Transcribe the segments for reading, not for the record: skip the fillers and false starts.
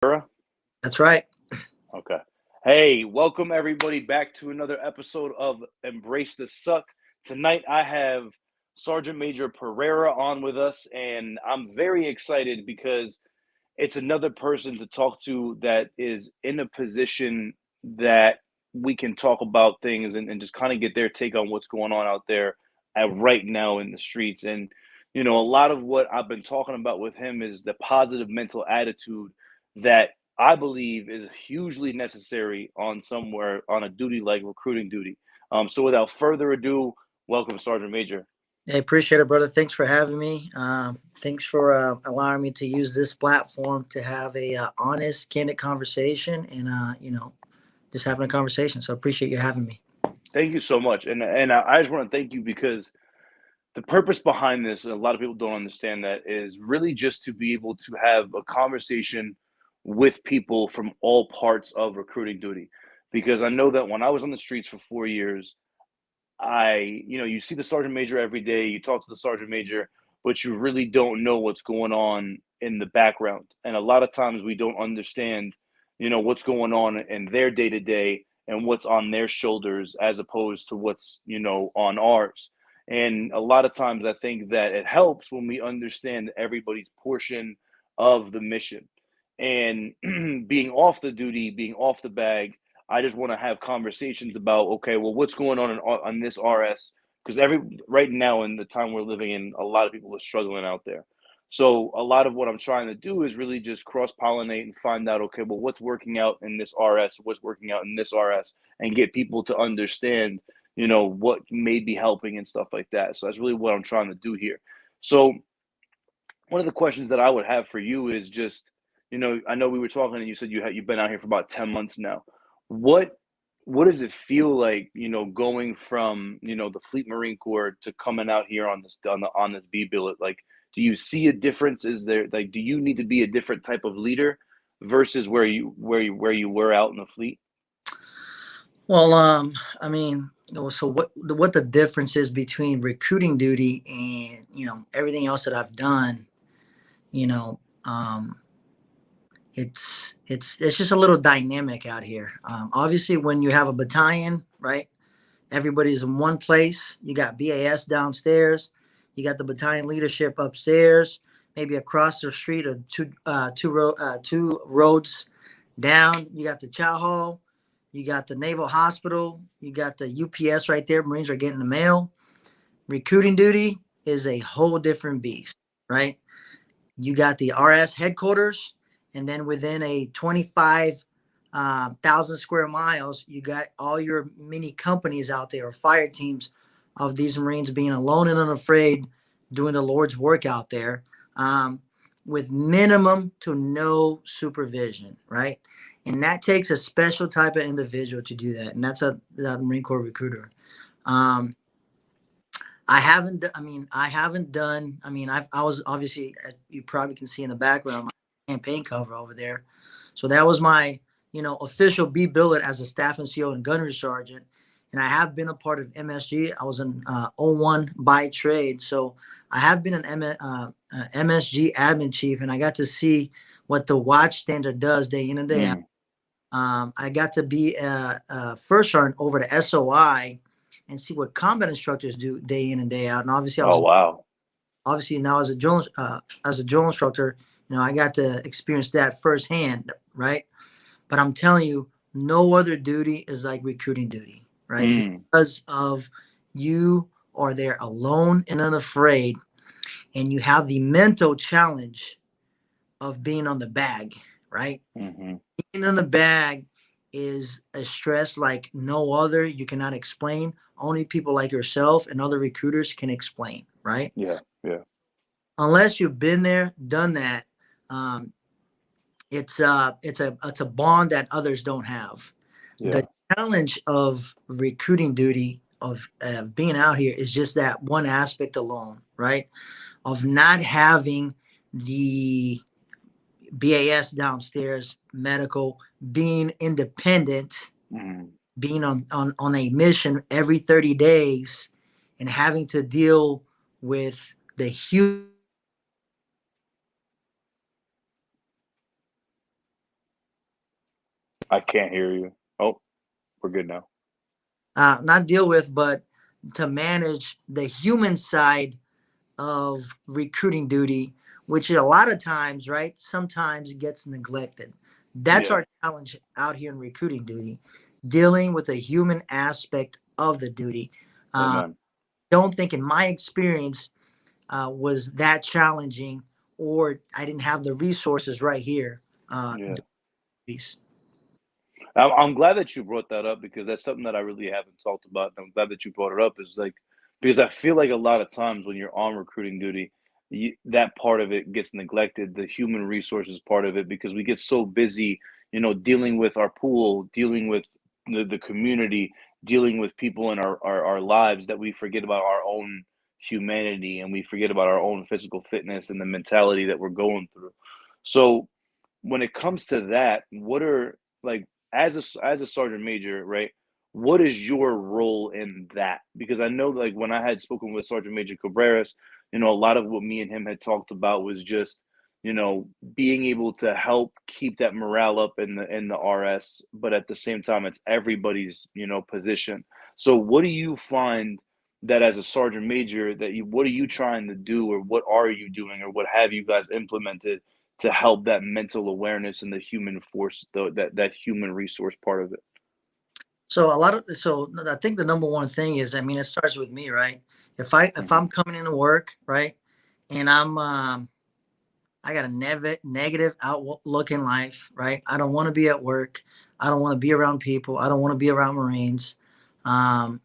Pereira? That's right. Okay. Hey, welcome everybody back to another episode of Embrace the Suc. Tonight I have Sergeant Major Pereira on with us, and I'm very excited because it's another person to talk to that is in a position that we can talk about things and just kind of get their take on what's going on out there right now in the streets. And, a lot of what I've been talking about with him is the positive mental attitude that I believe is hugely necessary on somewhere on a duty like recruiting duty. So without further ado, welcome, Sergeant Major. I appreciate it, brother. Thanks for having me. Thanks for allowing me to use this platform to have a honest, candid conversation, and just having a conversation. So I appreciate you having me. Thank you so much. And I just want to thank you because the purpose behind this, a lot of people don't understand that, is really just to be able to have a conversation with people from all parts of recruiting duty. Because I know that when I was on the streets for 4 years, you see the sergeant major every day, you talk to the sergeant major, but you really don't know what's going on in the background. And a lot of times we don't understand, what's going on in their day to day and what's on their shoulders as opposed to what's, on ours. And a lot of times I think that it helps when we understand everybody's portion of the mission. And being off the duty, being off the bag, I just want to have conversations about, okay, well, what's going on this RS? Because right now in the time we're living in, a lot of people are struggling out there. So a lot of what I'm trying to do is really just cross pollinate and find out, okay, well, what's working out in this RS, what's working out in this RS, and get people to understand, what may be helping and stuff like that. So that's really what I'm trying to do here. So one of the questions that I would have for you is just, I know we were talking and you said you've been out here for about 10 months now. What what does it feel like, going from, the Fleet Marine Corps to coming out here on this B billet? Like, do you see a difference? Is there like, do you need to be a different type of leader versus where you were out in the fleet? Well, I mean, so what the difference is between recruiting duty and everything else that I've done? You know, um, it's just a little dynamic out here. Obviously, when you have a battalion, right? Everybody's in one place. You got BAS downstairs. You got the battalion leadership upstairs. Maybe across the street or two roads down. You got the chow hall. You got the Naval Hospital. You got the UPS right there. Marines are getting the mail. Recruiting duty is a whole different beast, right? You got the RS headquarters, and then within a 25,000 square miles, you got all your mini companies out there, or fire teams of these Marines being alone and unafraid, doing the Lord's work out there, with minimum to no supervision, right? And that takes a special type of individual to do that, and that's the Marine Corps recruiter. Um, I haven't done. I was obviously, you probably can see in the background, my campaign cover over there. So that was my, official B billet as a staff NCO and gunnery sergeant. And I have been a part of MSG. I was an O1 by trade. So I have been an MSG admin chief, and I got to see what the watch standard does day in and day out. Mm. I got to be a first sergeant over to SOI and see what combat instructors do day in and day out. And obviously, Oh, wow. now as a drill instructor, I got to experience that firsthand, right? But I'm telling you, no other duty is like recruiting duty, right? Mm. Because of you are there alone and unafraid, and you have the mental challenge of being on the bag, right? Hmm. Being on the bag is a stress like no other. You cannot explain. Only people like yourself and other recruiters can explain, right? Yeah, yeah, Unless you've been there, done that, um, it's a bond that others don't have. The yeah. challenge of recruiting duty of being out here is just that one aspect alone, right? Of not having the BAS downstairs, medical, being independent, Mm. being on a mission every 30 days, and having to deal with the huge I can't hear you. Oh, we're good now. Not deal with, but to manage the human side of recruiting duty, which a lot of times, right, sometimes gets neglected. That's Yeah. our challenge out here in recruiting duty, dealing with the human aspect of the duty. Uh, Amen. don't think, in my experience, was that challenging, or I didn't have the resources right here. Yeah. Duties. I'm glad that you brought that up because that's something that I really haven't talked about. And I'm glad that you brought it up. Is like because I feel like a lot of times when you're on recruiting duty, that part of it gets neglected, the human resources part of it, because we get so busy, dealing with our pool, dealing with the community, dealing with people in our lives that we forget about our own humanity and we forget about our own physical fitness and the mentality that we're going through. So when it comes to that, what are like as a sergeant major, right? What is your role in that? Because I know, like when I had spoken with Sergeant Major Cabreras, a lot of what me and him had talked about was just, being able to help keep that morale up in the RS, but at the same time, it's everybody's, position. So, what do you find that as a sergeant major what are you trying to do, or what are you doing, or what have you guys implemented to help that mental awareness and the human force, that human resource part of it. So I think the number one thing is, I mean, it starts with me, right? If I'm Hmm. coming into work, right, and I got a negative outlook in life, right? I don't want to be at work. I don't want to be around people. I don't want to be around Marines. Um,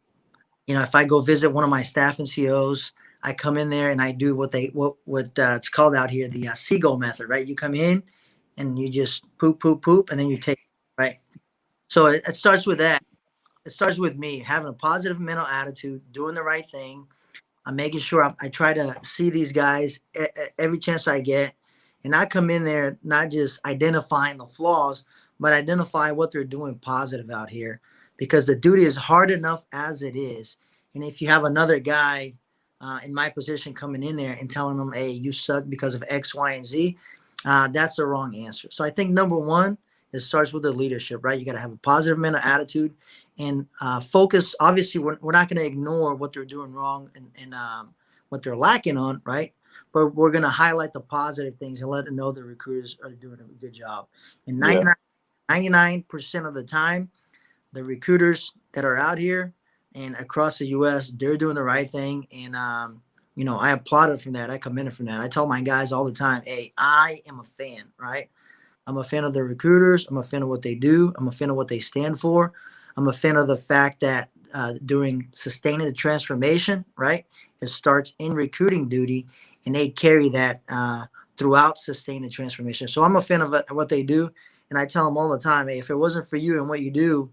if I go visit one of my staff and COs, I come in there and I do what it's called out here, the seagull method, right? You come in and you just poop, poop, poop, and then you take, right? So it starts with that. It starts with me having a positive mental attitude, doing the right thing. I'm making sure I try to see these guys every chance I get, and I come in there not just identifying the flaws, but identify what they're doing positive out here, because the duty is hard enough as it is. And if you have another guy in my position coming in there and telling them, "Hey, you suck because of X, Y, and Z," that's the wrong answer. So I think number one, it starts with the leadership, right? You got to have a positive mental attitude and focus. Obviously, we're not going to ignore what they're doing wrong and what they're lacking on, right? But we're going to highlight the positive things and let them know the recruiters are doing a good job. And Yeah. 99% of the time, the recruiters that are out here and across the U.S., they're doing the right thing. And, I applaud it from that. I commend it from that. I tell my guys all the time, hey, I am a fan, right? I'm a fan of the recruiters. I'm a fan of what they do. I'm a fan of what they stand for. I'm a fan of the fact that during sustaining the transformation, right, it starts in recruiting duty, and they carry that throughout sustaining the transformation. So I'm a fan of what they do, and I tell them all the time, hey, if it wasn't for you and what you do,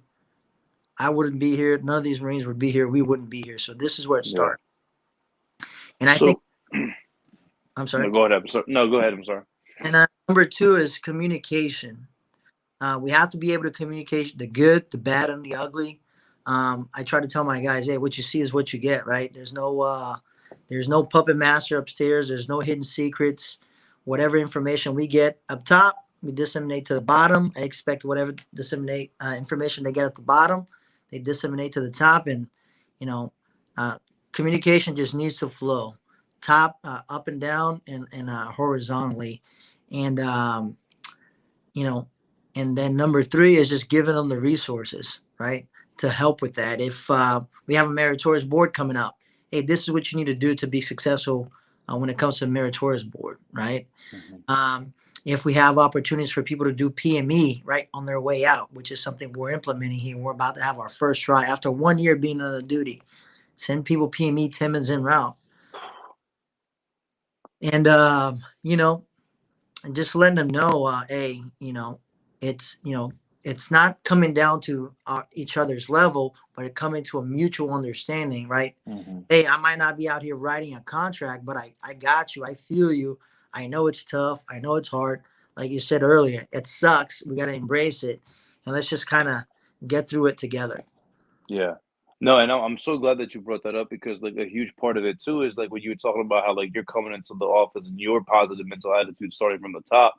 I wouldn't be here. None of these Marines would be here. We wouldn't be here. So this is where it Yeah. starts. And I think, So I'm no, sorry. go ahead. I'm sorry. No, go ahead. I'm sorry. And number two is communication. We have to be able to communicate the good, the bad, and the ugly. I try to tell my guys, hey, what you see is what you get, right? There's no puppet master upstairs. There's no hidden secrets. Whatever information we get up top, we disseminate to the bottom. I expect whatever disseminate information they get at the bottom, they disseminate to the top, and you know, uh, communication just needs to flow, top, up and down, and horizontally, and you know, and then number three is just giving them the resources, right, to help with that. If we have a meritorious board coming up, hey, this is what you need to do to be successful when it comes to a meritorious board, right? Hmm. Um, if we have opportunities for people to do PME, right, on their way out, which is something we're implementing here, we're about to have our first try after 1 year being on the duty. Send people PME Timmons en route, and and just letting them know, hey, it's not coming down to each other's level, but it coming to a mutual understanding, right? Hmm. Hey, I might not be out here writing a contract, but I got you. I feel you. I know it's tough. I know it's hard. Like you said earlier, it sucks. We got to embrace it, and let's just kind of get through it together. Yeah. No, and I'm so glad that you brought that up because like a huge part of it too is like when you were talking about how like you're coming into the office and your positive mental attitude starting from the top.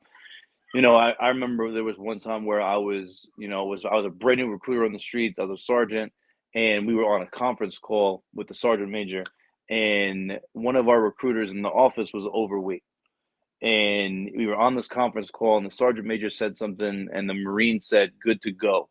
I remember there was one time where I was, I was a brand new recruiter on the streets. I was a sergeant, and we were on a conference call with the sergeant major, and one of our recruiters in the office was overweight. And we were on this conference call, and the sergeant major said something, and the Marine said, "Good to go."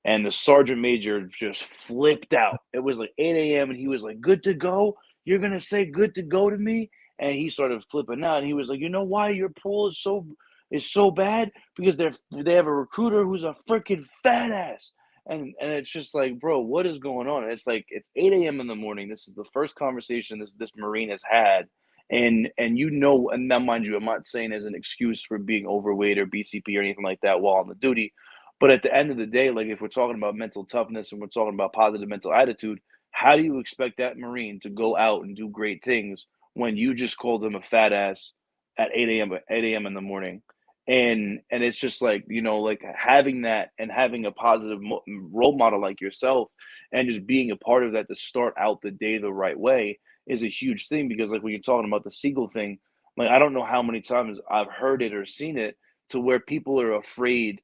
And the sergeant major just flipped out. It was like 8 a.m. and he was like, "Good to go? You're gonna say good to go to me?" And he started flipping out. And he was like, "You know why your pool is so bad? Because they have a recruiter who's a freaking fat ass." And it's just like, bro, what is going on? And it's like it's 8 a.m. in the morning. This is the first conversation this Marine has had. And now mind you, I'm not saying as an excuse for being overweight or BCP or anything like that while on the duty, but at the end of the day, like if we're talking about mental toughness and we're talking about positive mental attitude, how do you expect that Marine to go out and do great things when you just called him a fat ass at 8 a.m. in the morning? And it's just like, like having that and having a positive role model like yourself and just being a part of that to start out the day the right way is a huge thing. Because like when you're talking about the seagull thing, like I don't know how many times I've heard it or seen it to where people are afraid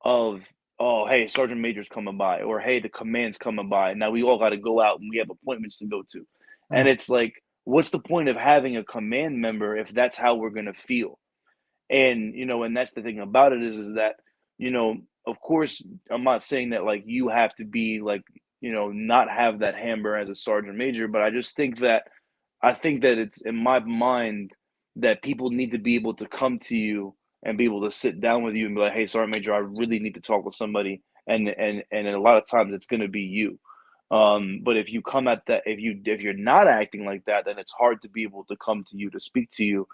of, oh, hey, sergeant major's coming by, or hey, the command's coming by, and now we all got to go out and we have appointments to go to. And Mm. it's like, what's the point of having a command member if that's how we're going to feel? And that's the thing about it is that, you know of course, I'm not saying that like you have to be like, not have that hammer as a sergeant major, but I think that it's in my mind that people need to be able to come to you and be able to sit down with you and be like, "Hey, Sergeant Major, I really need to talk with somebody," and a lot of times it's going to be you. But if you come at that, if you're not acting like that, then it's hard to be able to come to you to speak to you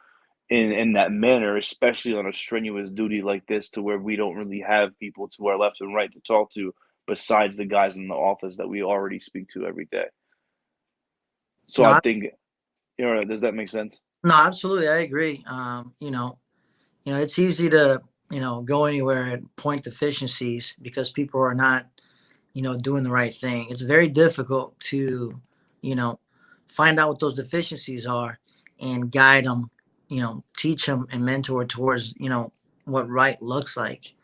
in that manner, especially on a strenuous duty like this, to where we don't really have people to our left and right to talk to besides the guys in the office that we already speak to every day. So No, I I, think, does that make sense? no, absolutely, I agree. It's easy to go anywhere and point deficiencies because people are not doing the right thing. It's very difficult to you know find out what those deficiencies are and guide them, teach them and mentor towards what right looks like.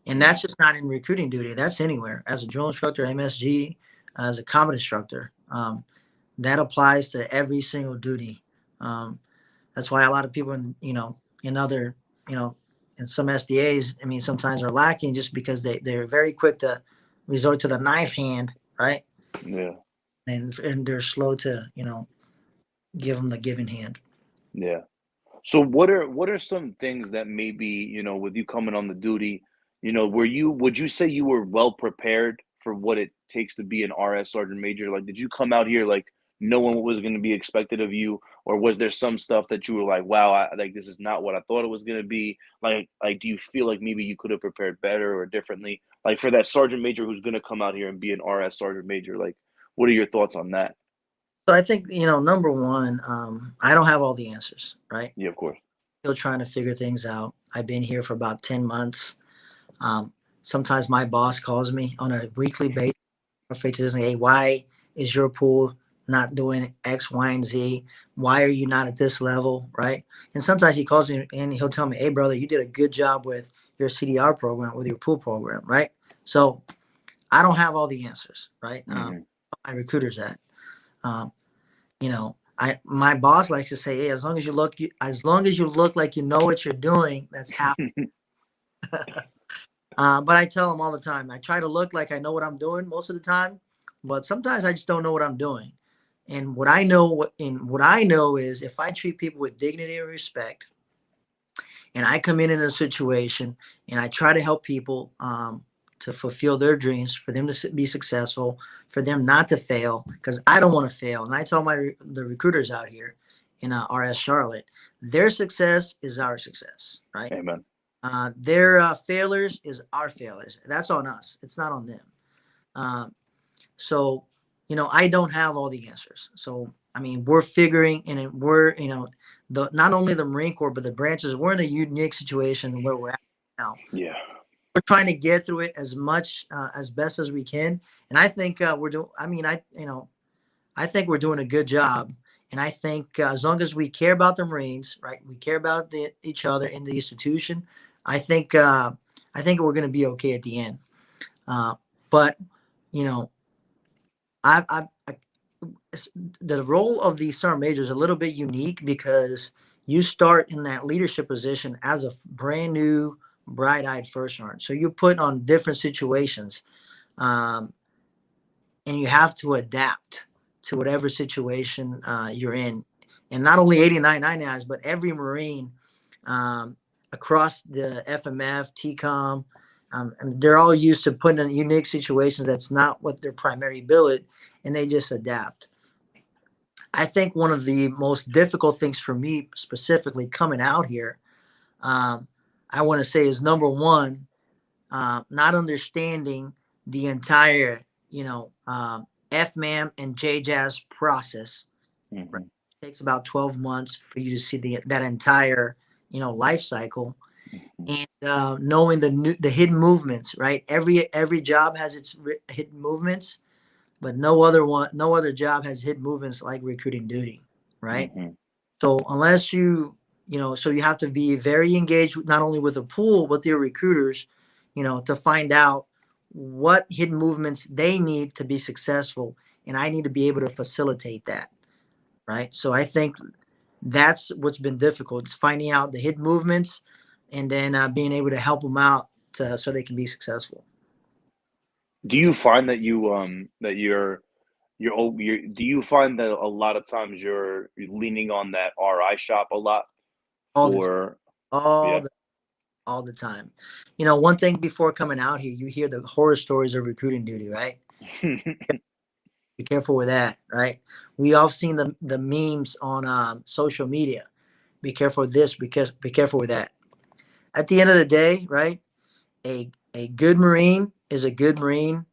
And Mm, that's just not in recruiting duty. That's anywhere. As a drill instructor, MSG, as a combat instructor, that applies to every single duty. Um, that's why a lot of people in other, you know, in some SDAs, I mean, sometimes are lacking just because they're very quick to resort to the knife hand, right? yeah, And they're slow to, give them the giving hand. yeah. So what are some things that maybe, with you coming on the duty, would you say you were well prepared for what it takes to be an RS Sergeant Major? Like, did you come out here like knowing what was going to be expected of you, or was there some stuff that you were like, wow, like this is not what I thought it was going to be? Like, do you feel like maybe you could have prepared better or differently? Like for that Sergeant Major who's going to come out here and be an RS Sergeant Major, like, what are your thoughts on that? So I think, number one, I don't have all the answers, right? Yeah, of course. Still trying to figure things out. I've been here for about 10 months. Um, Sometimes my boss calls me on a weekly basis. Afraid to say, hey, why is your pool not doing X, Y, and Z? Why are you not at this level, right? And sometimes he calls me and he'll tell me, hey, brother, you did a good job with your CDR program, with your pool program, right? So I don't have all the answers, right? Hmm. My recruiters at, um, my boss likes to say, hey, as long as you look like you know what you're doing, that's half. But I tell them all the time, I try to look like I know what I'm doing most of the time, but sometimes I just don't know what I'm doing. And what I know is if I treat people with dignity and respect, and I come in a situation and I try to help people to fulfill their dreams, for them to be successful, for them not to fail, because I don't want to fail. And I tell the recruiters out here in RS Charlotte, their success is our success, right? Amen. Their failures is our failures. That's on us. It's not on them. Um, so, I don't have all the answers. So, I mean, we're figuring, and we're, the not only the Marine Corps but the branches. We're in a unique situation where we're at now. Yeah. We're trying to get through it as best as we can, and I think we're doing. I mean, I think we're doing a good job. And I think as long as we care about the Marines, right, we care about each other in the institution, I think we're going to be okay at the end. But you know, I the role of the sergeant major is a little bit unique because you start in that leadership position as a brand new, bright-eyed first sergeant. So you're put on different situations, um, and you have to adapt to whatever situation you're in. And not only 89 99s, but every Marine across the FMF, TCOM, and they're all used to putting in unique situations that's not what their primary billet, and they just adapt. I think one of the most difficult things for me specifically coming out here, um, I want to say is number one, not understanding the entire, FMAM and JJAS process. Right? Hmm. It takes about 12 months for you to see that entire, life cycle, and knowing the hidden movements. Right, every job has its hidden movements, but no other job has hidden movements like recruiting duty. Right. Hmm. So unless so you have to be very engaged not only with the pool, but your recruiters, to find out what hidden movements they need to be successful. And I need to be able to facilitate that. Right. So I think that's what's been difficult. It's finding out the hidden movements and then being able to help them out so they can be successful. Do you find that that do you find that a lot of times you're leaning on that RI shop a lot All the, for all yeah? the, all the time. One thing before coming out here, you hear the horror stories of recruiting duty, right? Be careful with that, right? We all seen the memes on social media. Be careful with this. Be careful with that. At the end of the day, right? A good Marine is a good Marine.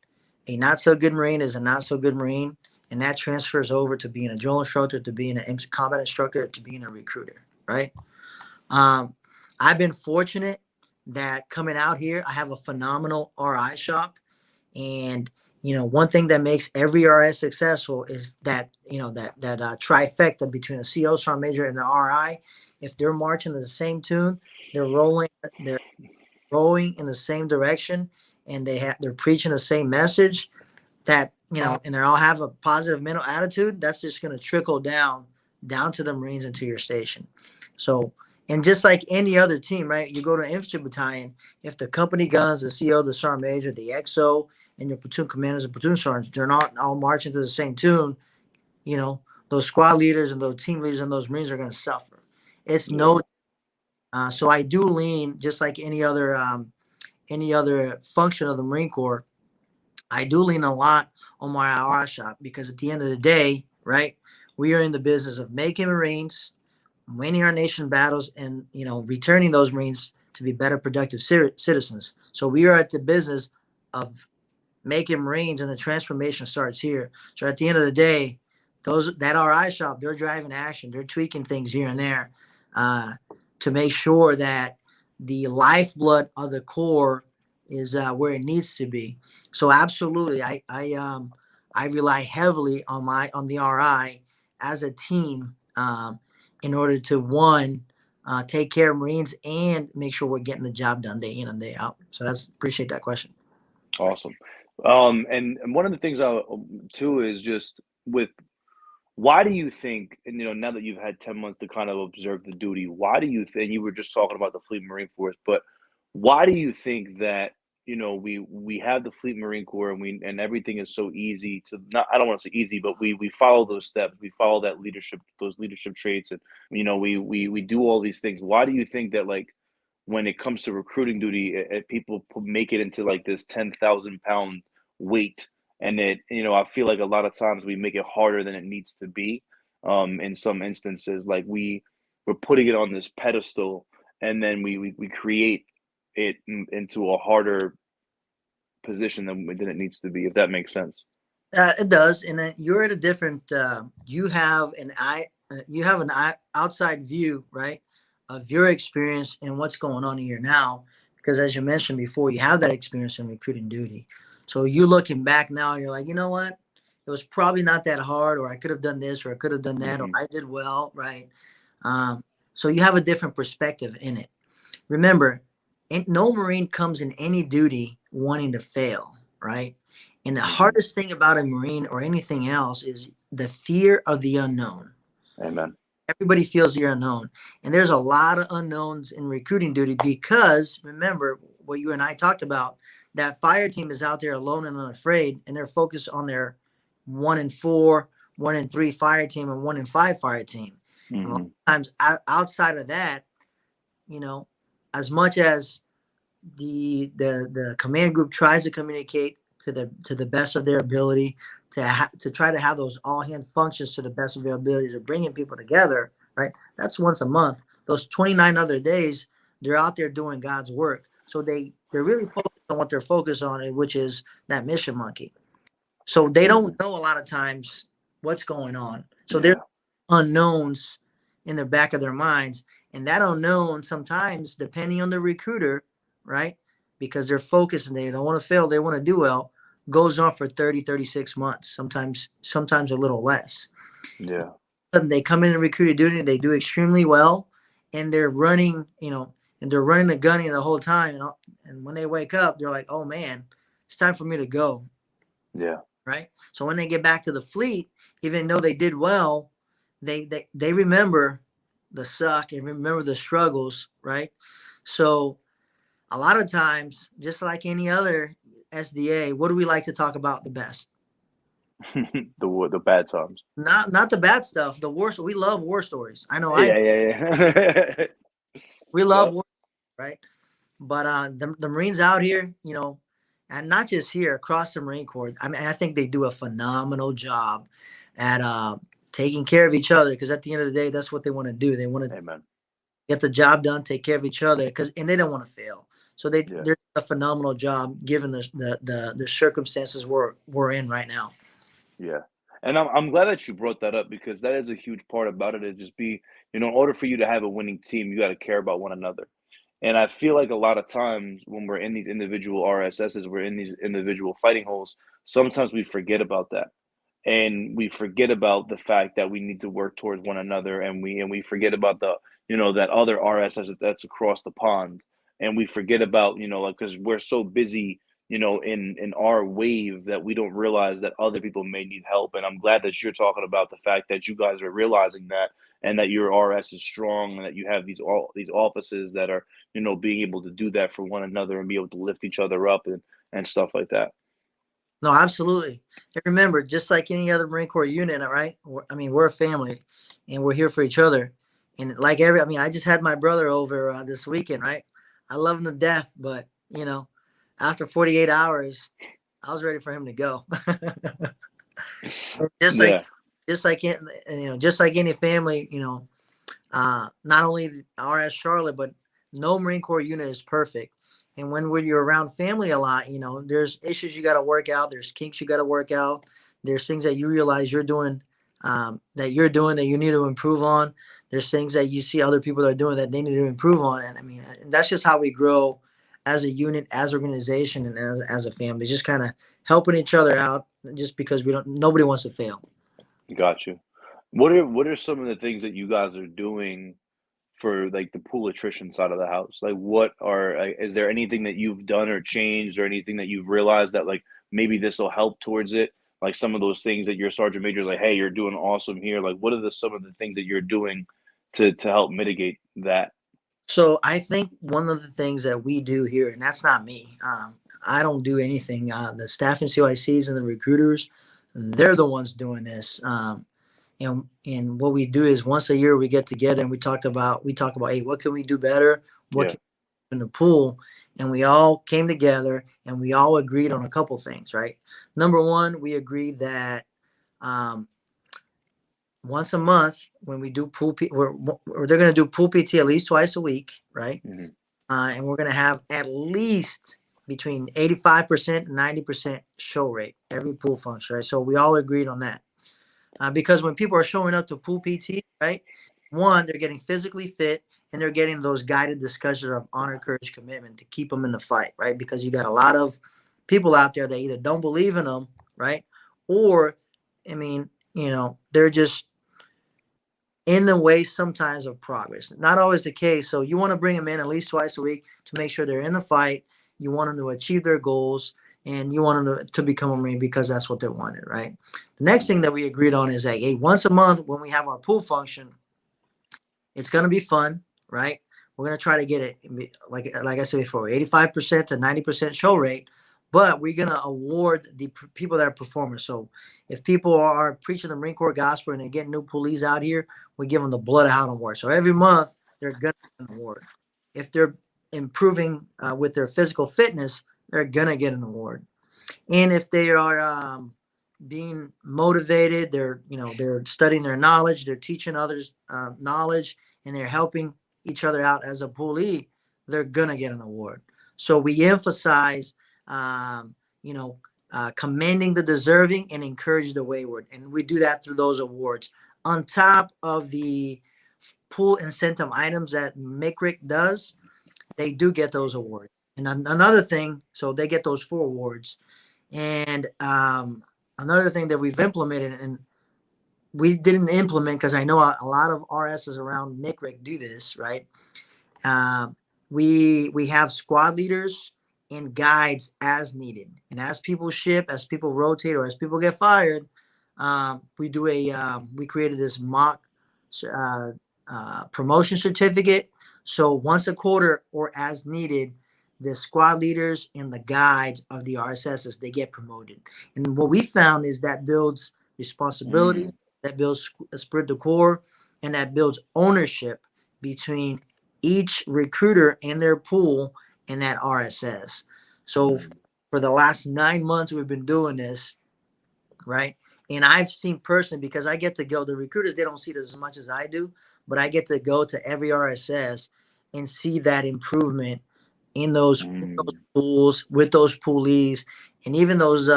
A not so good Marine is a not so good Marine, and that transfers over to being a drill instructor, to being a combat instructor, to being a recruiter, right? Um, I've been fortunate that coming out here, I have a phenomenal RI shop. And one thing that makes every RS successful is that that trifecta between a CO sergeant major and the RI. If they're marching to the same tune, they're they're rowing in the same direction, and they're preaching the same message. That and they all have a positive mental attitude. That's just going to trickle down to the Marines and to your station. So, and just like any other team, right? You go to an infantry battalion. If the company guns, the CO, the sergeant major, the XO, and your platoon commanders and platoon sergeants, they're not all marching to the same tune. Those squad leaders and those team leaders and those Marines are going to suffer. It's Yeah. no. So I do lean just like any other function of the Marine Corps. I do lean a lot on my IR shop because at the end of the day, right, we are in the business of making Marines, winning our nation battles, and returning those Marines to be better, productive citizens. So we are at the business of making Marines, and the transformation starts here. So at the end of the day, that RI shop, they're driving action, they're tweaking things here and there uh, to make sure that the lifeblood of the Corps is where it needs to be. So absolutely, I rely heavily on the RI as a team in order to one take care of Marines and make sure we're getting the job done day in and day out. So that's appreciate that question. Awesome. And one of the things I too is just with why do you think, and now that you've had 10 months to kind of observe the duty, why do you think you were just talking about the Fleet Marine Force, but why do you think that, we have the Fleet Marine Corps and everything is so easy to not I don't want to say easy, but we follow those steps, we follow that leadership, those leadership traits, and we do all these things. Why do you think that like when it comes to recruiting duty, people make it into like this 10,000 pound weight, and I feel like a lot of times we make it harder than it needs to be. In some instances, like we're putting it on this pedestal, and then we create it into a harder position than it needs to be. If that makes sense. It does, and you're at a different. You have an eye. You have an outside view, right, of your experience and what's going on here now. Because as you mentioned before, you have that experience in recruiting duty. So you looking back now, you're like, you know what? It was probably not that hard, or I could have done this, or I could have done that, or Hmm. I did well, right? Um, so you have a different perspective in it. Remember, And no Marine comes in any duty wanting to fail, right? And the Hmm. hardest thing about a Marine or anything else is the fear of the unknown. Amen. Everybody feels the unknown. And there's a lot of unknowns in recruiting duty because remember what you and I talked about, that fire team is out there alone and unafraid, and they're focused on their 1 in 4, 1 in 3 fire team and 1 in 5 fire team. And a lot Hmm. of times outside of that, you know, as much as the command group tries to communicate to the best of their ability to try to have those all hand functions to the best of their ability to bringing people together, right? That's once a month. Those 29 other days, they're out there doing God's work. So they're really focused on what they're focused on, which is that mission monkey. So they Hmm. don't know a lot of times what's going on. So there's Yeah. unknowns in the back of their minds. And that unknown sometimes, depending on the recruiter, right? Because they're focused and they don't want to fail, they want to do well, goes on for 30, 36 months, sometimes a little less. Yeah. They come in and recruited duty, they do extremely well, and they're running, and they're running the gunning the whole time. And when they wake up, they're like, oh man, it's time for me to go. Yeah. Right. So when they get back to the fleet, even though they did well, they remember the suck and remember the struggles. Right. So a lot of times, just like any other SDA, what do we like to talk about the best? The bad times. Not the bad stuff. The worst. We love war stories. I know I Yeah. Yeah. Yeah. we love Yep. war, right? But the Marines out here, and not just here across the Marine Corps. I mean, I think they do a phenomenal job at taking care of each other because at the end of the day, that's what they want to do. They want to Amen. get the job done, take care of each other, and they don't want to fail. So Yeah. they're doing a phenomenal job given the circumstances we're in right now. Yeah. And I'm glad that you brought that up because that is a huge part about it. It just be, in order for you to have a winning team, you got to care about one another. And I feel like a lot of times when we're in these individual RSSs, we're in these individual fighting holes, sometimes we forget about that. And we forget about the fact that we need to work towards one another, and we forget about the, that other RSS that's across the pond. And we forget about, like, because we're so busy, in our wave, that we don't realize that other people may need help. And I'm glad that you're talking about the fact that you guys are realizing that, and that your RS is strong, and that you have these offices that are, being able to do that for one another and be able to lift each other up and stuff like that. No, absolutely. And remember, just like any other Marine Corps unit, right? I mean, we're a family, and we're here for each other. And like I mean, I just had my brother over this weekend, right? I love him to death, but after 48 hours, I was ready for him to go. just like, Yeah. just like any family, not only RS Charlotte, but no Marine Corps unit is perfect. And when you're around family a lot, there's issues you got to work out. There's kinks you got to work out. There's things that you realize you're doing, that you need to improve on. There's things that you see other people are doing that they need to improve on. And I mean, that's just how we grow as a unit, as organization, and as a family. Just kind of helping each other out, just because nobody wants to fail. Got you. What are some of the things that you guys are doing for, like, the pool attrition side of the house? Like, is there anything that you've done or changed, or anything that you've realized that, like, maybe this will help towards it? Like some of those things that your sergeant major is like, hey, you're doing awesome here. Like, what are some of the things that you're doing to help mitigate that? So I think one of the things that we do here, and that's not me. I don't do anything. The staff and CYCs and the recruiters, they're the ones doing this. And what we do is once a year we get together and we talk about, hey, what can we do better? What Yeah. can we do in the pool? And we all came together and we all agreed on a couple things, right? Number one, we agreed that um, once a month when we do pool, they're going to do pool PT at least twice a week, right? Hmm. And we're going to have at least between 85% and 90% show rate every pool function, right? So we all agreed on that. Because when people are showing up to pool PT, right, one, they're getting physically fit and they're getting those guided discussions of honor, courage, commitment to keep them in the fight, right? Because you got a lot of people out there that either don't believe in them, right, or, I mean, they're just in the way sometimes of progress. Not always the case. So you want to bring them in at least twice a week to make sure they're in the fight. You want them to achieve their goals, and you want them to become a Marine because that's what they wanted, right? The next thing that we agreed on is that, hey, once a month when we have our pool function, it's going to be fun, right? We're going to try to get it, like I said before, 85% to 90% show rate, but we're going to award the people that are performers. So if people are preaching the Marine Corps gospel and they're getting new police out here, we give them the Bloodhound Award. So every month they're going to get an award. If they're improving with their physical fitness, they're going to get an award. And if they are being motivated, they're studying their knowledge, they're teaching others knowledge, and they're helping each other out as a poolee, they're gonna get an award. So we emphasize commending the deserving and encourage the wayward, and we do that through those awards on top of the pool incentive items that MCRIC does. They do get those awards. And another thing, so they get those 4 awards. And another thing that we've implemented, and we didn't implement because I know a lot of RSs around MCRIC do this, right? We have squad leaders and guides as needed, and as people ship, as people rotate, or as people get fired, we created this mock promotion certificate. So once a quarter or as needed, the squad leaders and the guides of the RSSs, they get promoted. And what we found is that builds responsibility, that builds a spirit de corps, and that builds ownership between each recruiter in their pool and that RSS. So for the last 9 months, we've been doing this, right? And I've seen personally, because I get to go, the recruiters, they don't see it as much as I do, but I get to go to every RSS and see that improvement in those pools with those poolies and even those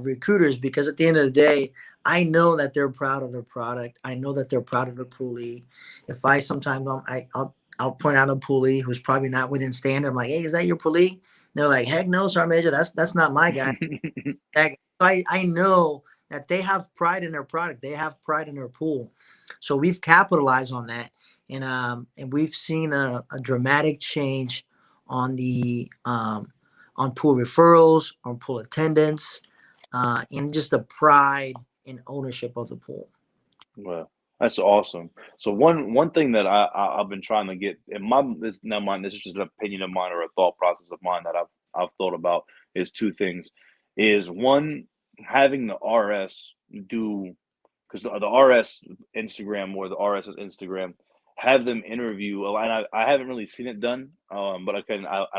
recruiters, because at the end of the day, I know that they're proud of their product. I know that they're proud of the poolie. If I sometimes I'll point out a poolie who's probably not within standard. I'm like, hey, is that your poolie? And they're like, heck no, Sergeant Major, that's not my guy. I know that they have pride in their product. They have pride in their pool. So we've capitalized on that, and we've seen a dramatic change on the on pool referrals, on pool attendance, and just the pride and ownership of the pool. Well, that's awesome. So one thing that I've been trying to get in this is just an opinion of mine or a thought process of mine that I've thought about is 2 things. Is one, having the RS do, because the RS Instagram or the RS Instagram, have them interview. And I haven't really seen it done, but I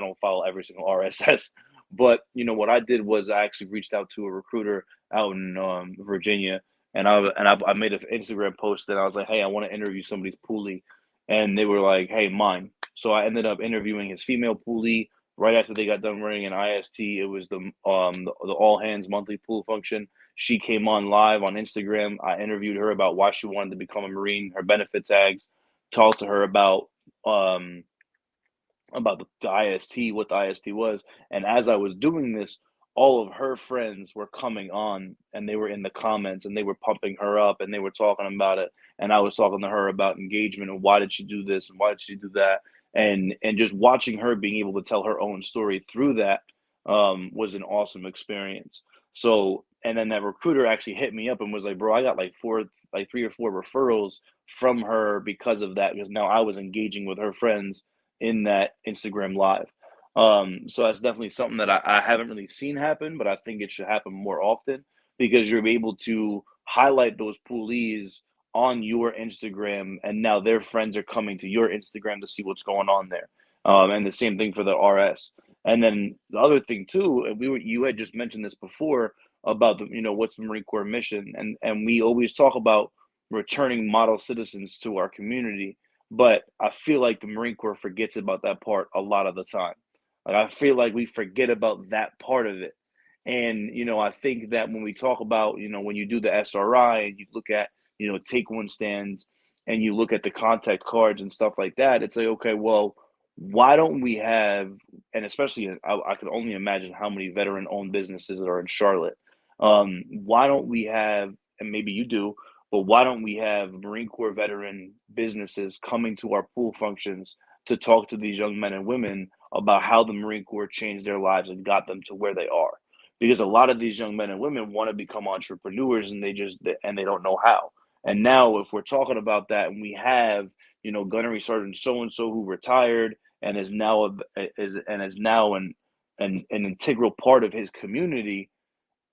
don't follow every single RSS. But what I did was I actually reached out to a recruiter out in Virginia, and I made an Instagram post that I was like, hey, I want to interview somebody's poolie, and they were like, hey, mine. So I ended up interviewing his female poolie right after they got done running an IST. It was the all hands monthly pool function. She came on live on Instagram. I interviewed her about why she wanted to become a Marine, her benefit tags, talked to her about the IST, what the IST was. And as I was doing this, all of her friends were coming on and they were in the comments and they were pumping her up and they were talking about it. And I was talking to her about engagement and why did she do this and why did she do that. And just watching her being able to tell her own story through that was an awesome experience. So, and then that recruiter actually hit me up and was like, bro, I got like 3 or 4 referrals from her because of that, because now I was engaging with her friends in that Instagram live. So that's definitely something that I haven't really seen happen, but I think it should happen more often because you're able to highlight those poolies on your Instagram, and now their friends are coming to your Instagram to see what's going on there. And the same thing for the RS. And then the other thing too, you had just mentioned this before about what's the Marine Corps mission, and we always talk about returning model citizens to our community, but I feel like the Marine Corps forgets about that part a lot of the time. Like I feel like we forget about that part of it. And I think that when we talk about, when you do the SRI and you look at, take one stands and you look at the contact cards and stuff like that, it's like, okay, well, why don't we have, and especially I can only imagine how many veteran owned businesses are in Charlotte. Why don't we have, and maybe you do, but why don't we have Marine Corps veteran businesses coming to our pool functions to talk to these young men and women about how the Marine Corps changed their lives and got them to where they are? Because a lot of these young men and women want to become entrepreneurs and they don't know how. And now, if we're talking about that, and we have, Gunnery Sergeant so and so who retired and is now an integral part of his community,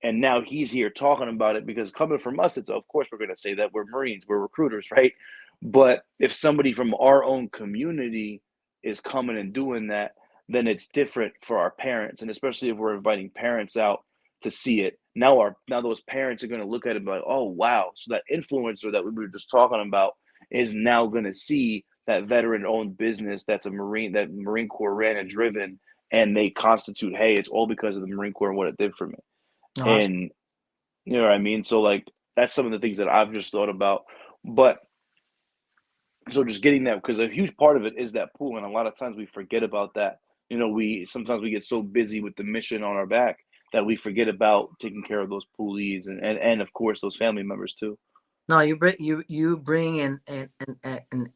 and now he's here talking about it, because coming from us, it's, of course we're going to say that we're Marines, we're recruiters, right? But if somebody from our own community is coming and doing that, then it's different for our parents, and especially if we're inviting parents out to see it. Now those parents are going to look at it and be like, oh wow, so that influencer that we were just talking about is now going to see that veteran owned business that Marine Corps ran and driven, and they constitute, hey, it's all because of the Marine Corps and what it did for me. No, And you know what I mean? So like that's some of the things that I've just thought about. But so just getting that, because a huge part of it is that pool, and a lot of times we forget about that. We sometimes we get so busy with the mission on our back that we forget about taking care of those poolies and of course those family members too. no, you bring an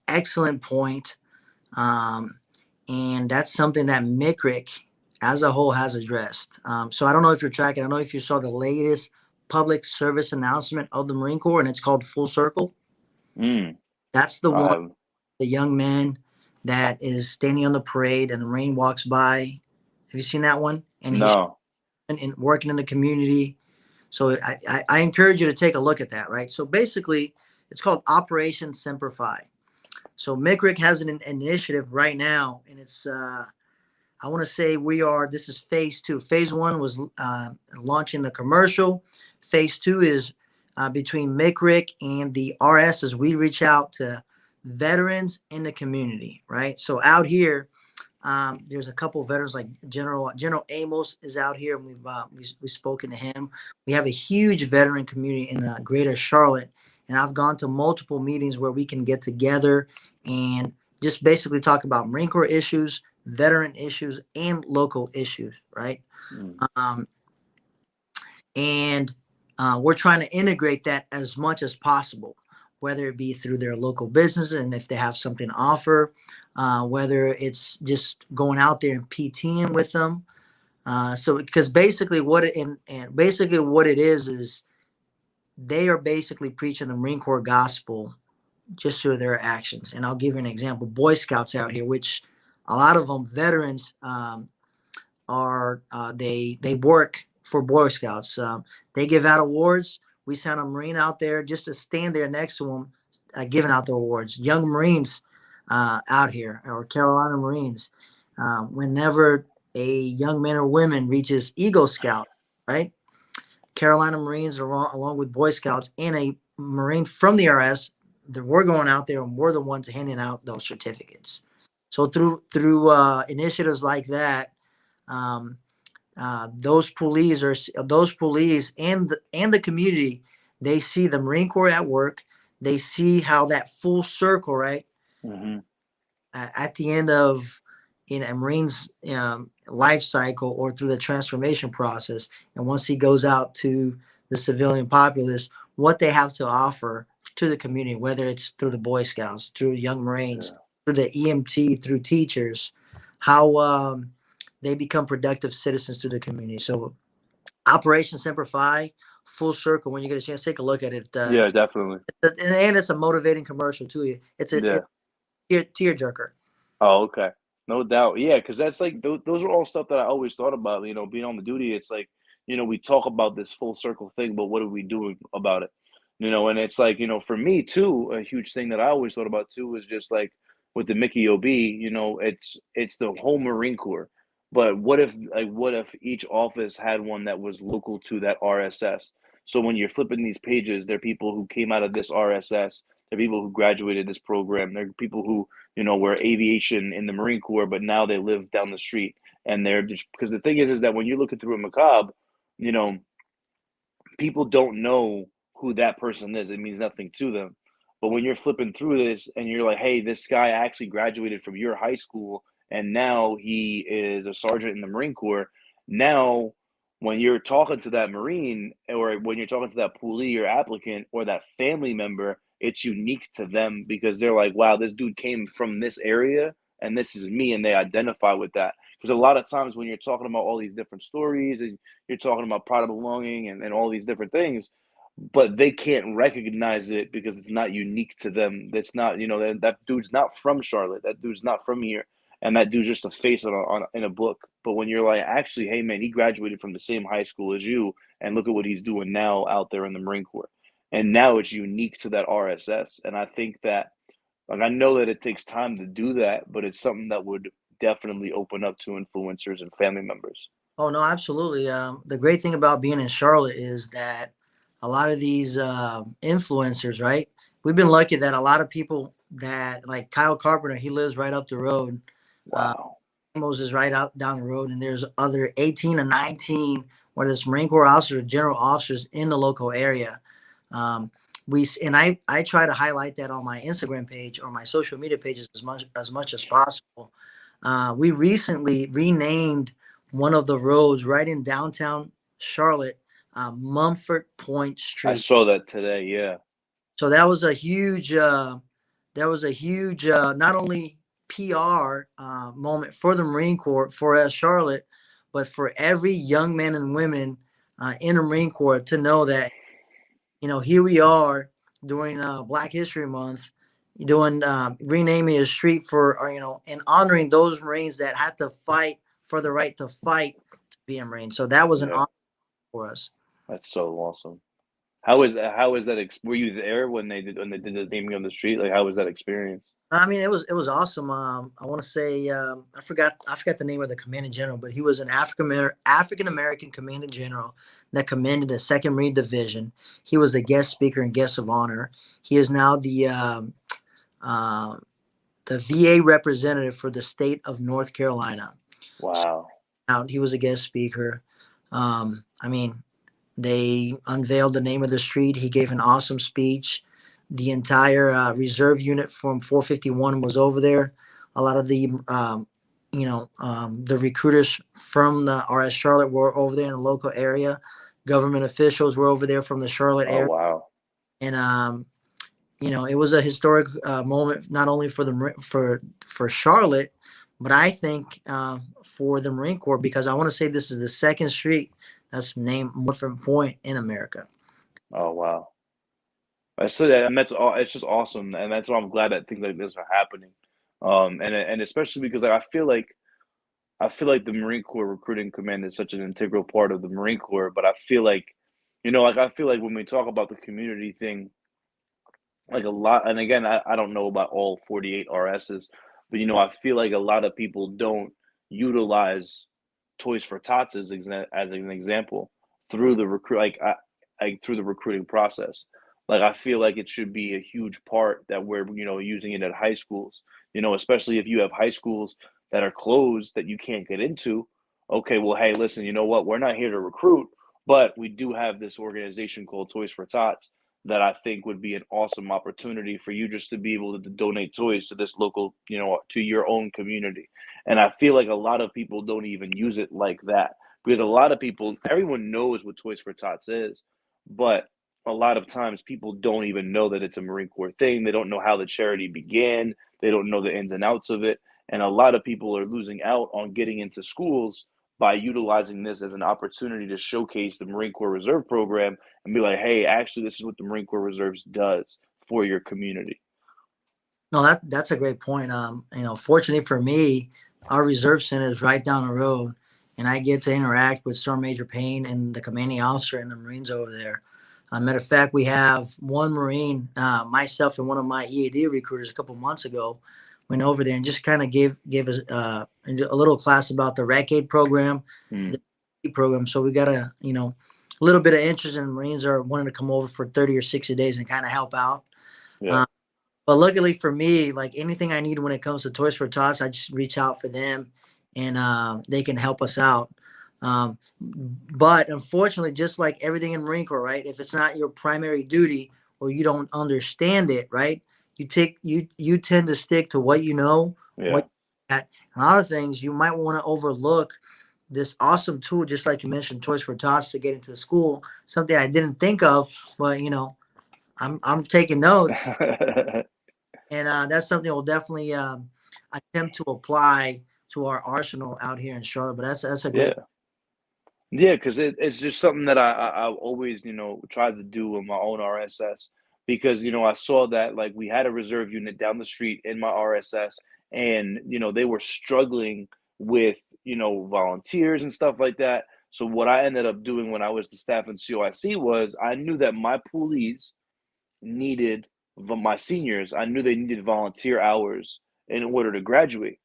excellent point, um, and that's something that MICRIC as a whole has addressed. So I don't know if you're tracking. I don't know if you saw the latest public service announcement of the Marine Corps, and it's called Full Circle. Mm, That's the one, I the young man that is standing on the parade and the rain walks by. Have you seen that one? And he's no. working in the community. So I encourage you to take a look at that, right? So basically, it's called Operation Simplify. So MICRIC has an initiative right now, and it's I want to say this is phase two. Phase one was launching the commercial. Phase two is between MICRIC and the RS as we reach out to veterans in the community, right? So out here, there's a couple of veterans like General Amos is out here, and we've spoken to him. We have a huge veteran community in Greater Charlotte, and I've gone to multiple meetings where we can get together and just basically talk about Marine Corps issues, veteran issues, and local issues, right? Mm, Um, and we're trying to integrate that as much as possible, whether it be through their local businesses and if they have something to offer, whether it's just going out there and PTing with them. So because basically basically what it is they are basically preaching the Marine Corps gospel just through their actions. And I'll give you an example. Boy Scouts out here, which a lot of them veterans are they work for Boy Scouts. They give out awards. We send a Marine out there just to stand there next to them, giving out the awards. Young Marines out here, or Carolina Marines, whenever a young man or woman reaches Eagle Scout, right? Carolina Marines, along with Boy Scouts, and a Marine from the RS, we're going out there and we're the ones handing out those certificates. So through initiatives like that, um, those police and the community, they see the Marine Corps at work. They see how that full circle, right? hmm At the end of a Marine's life cycle or through the transformation process, and once he goes out to the civilian populace, what they have to offer to the community, whether it's through the Boy Scouts, through Young Marines, Yeah. through the EMT, through teachers, how they become productive citizens to the community. So Operation Simplify, Full Circle. When you get a chance, take a look at it. Yeah, definitely. And it's a motivating commercial too. It's a Yeah. tear jerker. Oh, okay. No doubt. Yeah, because that's like those are all stuff that I always thought about. Being on the duty, it's like, we talk about this full circle thing, but what are we doing about it? And it's like, for me too, a huge thing that I always thought about too was just like with the Mickey OB, it's the whole Marine Corps. But what if each office had one that was local to that RSS? So when you're flipping these pages, there are people who came out of this RSS, there are people who graduated this program, there are people who were aviation in the Marine Corps, but now they live down the street. And they're just, because the thing is that when you're looking through a macabre, you know, people don't know who that person is. It means nothing to them. But when you're flipping through this and you're like, hey, this guy actually graduated from your high school and now he is a sergeant in the Marine Corps. Now when you're talking to that Marine or when you're talking to that poolee or applicant or that family member, it's unique to them because they're like, wow, this dude came from this area and this is me. And they identify with that. Because a lot of times when you're talking about all these different stories and you're talking about pride of belonging and all these different things, but they can't recognize it because it's not unique to them. That's not, that dude's not from Charlotte. That dude's not from here, and that dude's just a face on in a book. But when you're like, actually, hey man, he graduated from the same high school as you, and look at what he's doing now out there in the Marine Corps, and now it's unique to that RSS. And I think that, like, I know that it takes time to do that, but it's something that would definitely open up to influencers and family members. Oh no, absolutely. The great thing about being in Charlotte is that a lot of these influencers, right? We've been lucky that a lot of people that like Kyle Carpenter, he lives right up the road. Uh, Wow, Amos is right out down the road, and there's other 18 or 19, whether it's Marine Corps officers or general officers in the local area. Um, I try to highlight that on my Instagram page or my social media pages as much as possible. We recently renamed one of the roads right in downtown Charlotte, Mumford Point I Street. saw that today. Yeah, So that was a huge not only PR moment for the Marine Corps for us Charlotte, but for every young man and women in the Marine Corps to know that here we are during Black History Month, doing renaming a street for and honoring those Marines that had to fight for the right to fight to be a Marine. So that was an yeah, honor for us. that's so awesome. How is that? Were you there when they did the naming of the street? Like, how was that experience? I mean, it was awesome. I want to say I forgot the name of the commanding general, but he was an African American commanding general that commanded the Second Marine Division. He was a guest speaker and guest of honor. He is now uh, the VA representative for the state of North Carolina. Wow. Out, he was a guest speaker. I mean, they unveiled the name of the street. He gave an awesome speech. The entire reserve unit from 451 was over there. A lot of the recruiters from the RS Charlotte were over there in the local area. Government officials were over there from the Charlotte Oh, area, wow. and it was a historic moment not only for Charlotte, but I think for the Marine Corps because I want to say this is the second street that's named Morford Point in America. Oh, wow. I said that, and that's all. It's just awesome, and that's why I'm glad that things like this are happening. And especially because like, I feel like the Marine Corps recruiting command is such an integral part of the Marine Corps. But I feel like, like I feel like when we talk about the community thing, like a lot, and again, I don't know about all 48 RSs, but I feel like a lot of people don't utilize Toys for Tots as an example through the through the recruiting process. Like I feel like it should be a huge part that we're using it at high schools. Especially if you have high schools that are closed that you can't get into. Okay, well, hey, listen, you know what? We're not here to recruit, but we do have this organization called Toys for Tots that I think would be an awesome opportunity for you just to be able to donate toys to this local, to your own community. And I feel like a lot of people don't even use it like that because a lot of people, everyone knows what Toys for Tots is, but a lot of times people don't even know that it's a Marine Corps thing. They don't know how the charity began. They don't know the ins and outs of it. And a lot of people are losing out on getting into schools by utilizing this as an opportunity to showcase the Marine Corps Reserve Program and be like, hey, actually, this is what the Marine Corps Reserves does for your community. No, that's a great point. Fortunately for me, our reserve center is right down the road, and I get to interact with Sergeant Major Payne and the commanding officer and the Marines over there. Matter of fact, we have one Marine, myself and one of my EAD recruiters a couple months ago, went over there and just kind of gave us a little class about the RACAID program, Mm, the program. So we got a little bit of interest in Marines are wanting to come over for 30 or 60 days and kind of help out. yeah. Uh, but luckily for me, like anything I need when it comes to Toys for Tots, I just reach out for them, and they can help us out. But unfortunately, just like everything in Marine Corps, right? If it's not your primary duty or you don't understand it, right? You tend to stick to what you know, Yeah. what at. And a lot of things you might want to overlook this awesome tool, just like you mentioned, Toys for Tots, to get into school. Something I didn't think of, but I'm taking notes, and that's something we'll definitely attempt to apply to our arsenal out here in Charlotte. But that's a great. Yeah. Yeah, because it's just something that I always, tried to do in my own RSS because, I saw that like we had a reserve unit down the street in my RSS and, they were struggling with, volunteers and stuff like that. So what I ended up doing when I was the staff in COIC was I knew that my poolies needed, my seniors, I knew they needed volunteer hours in order to graduate.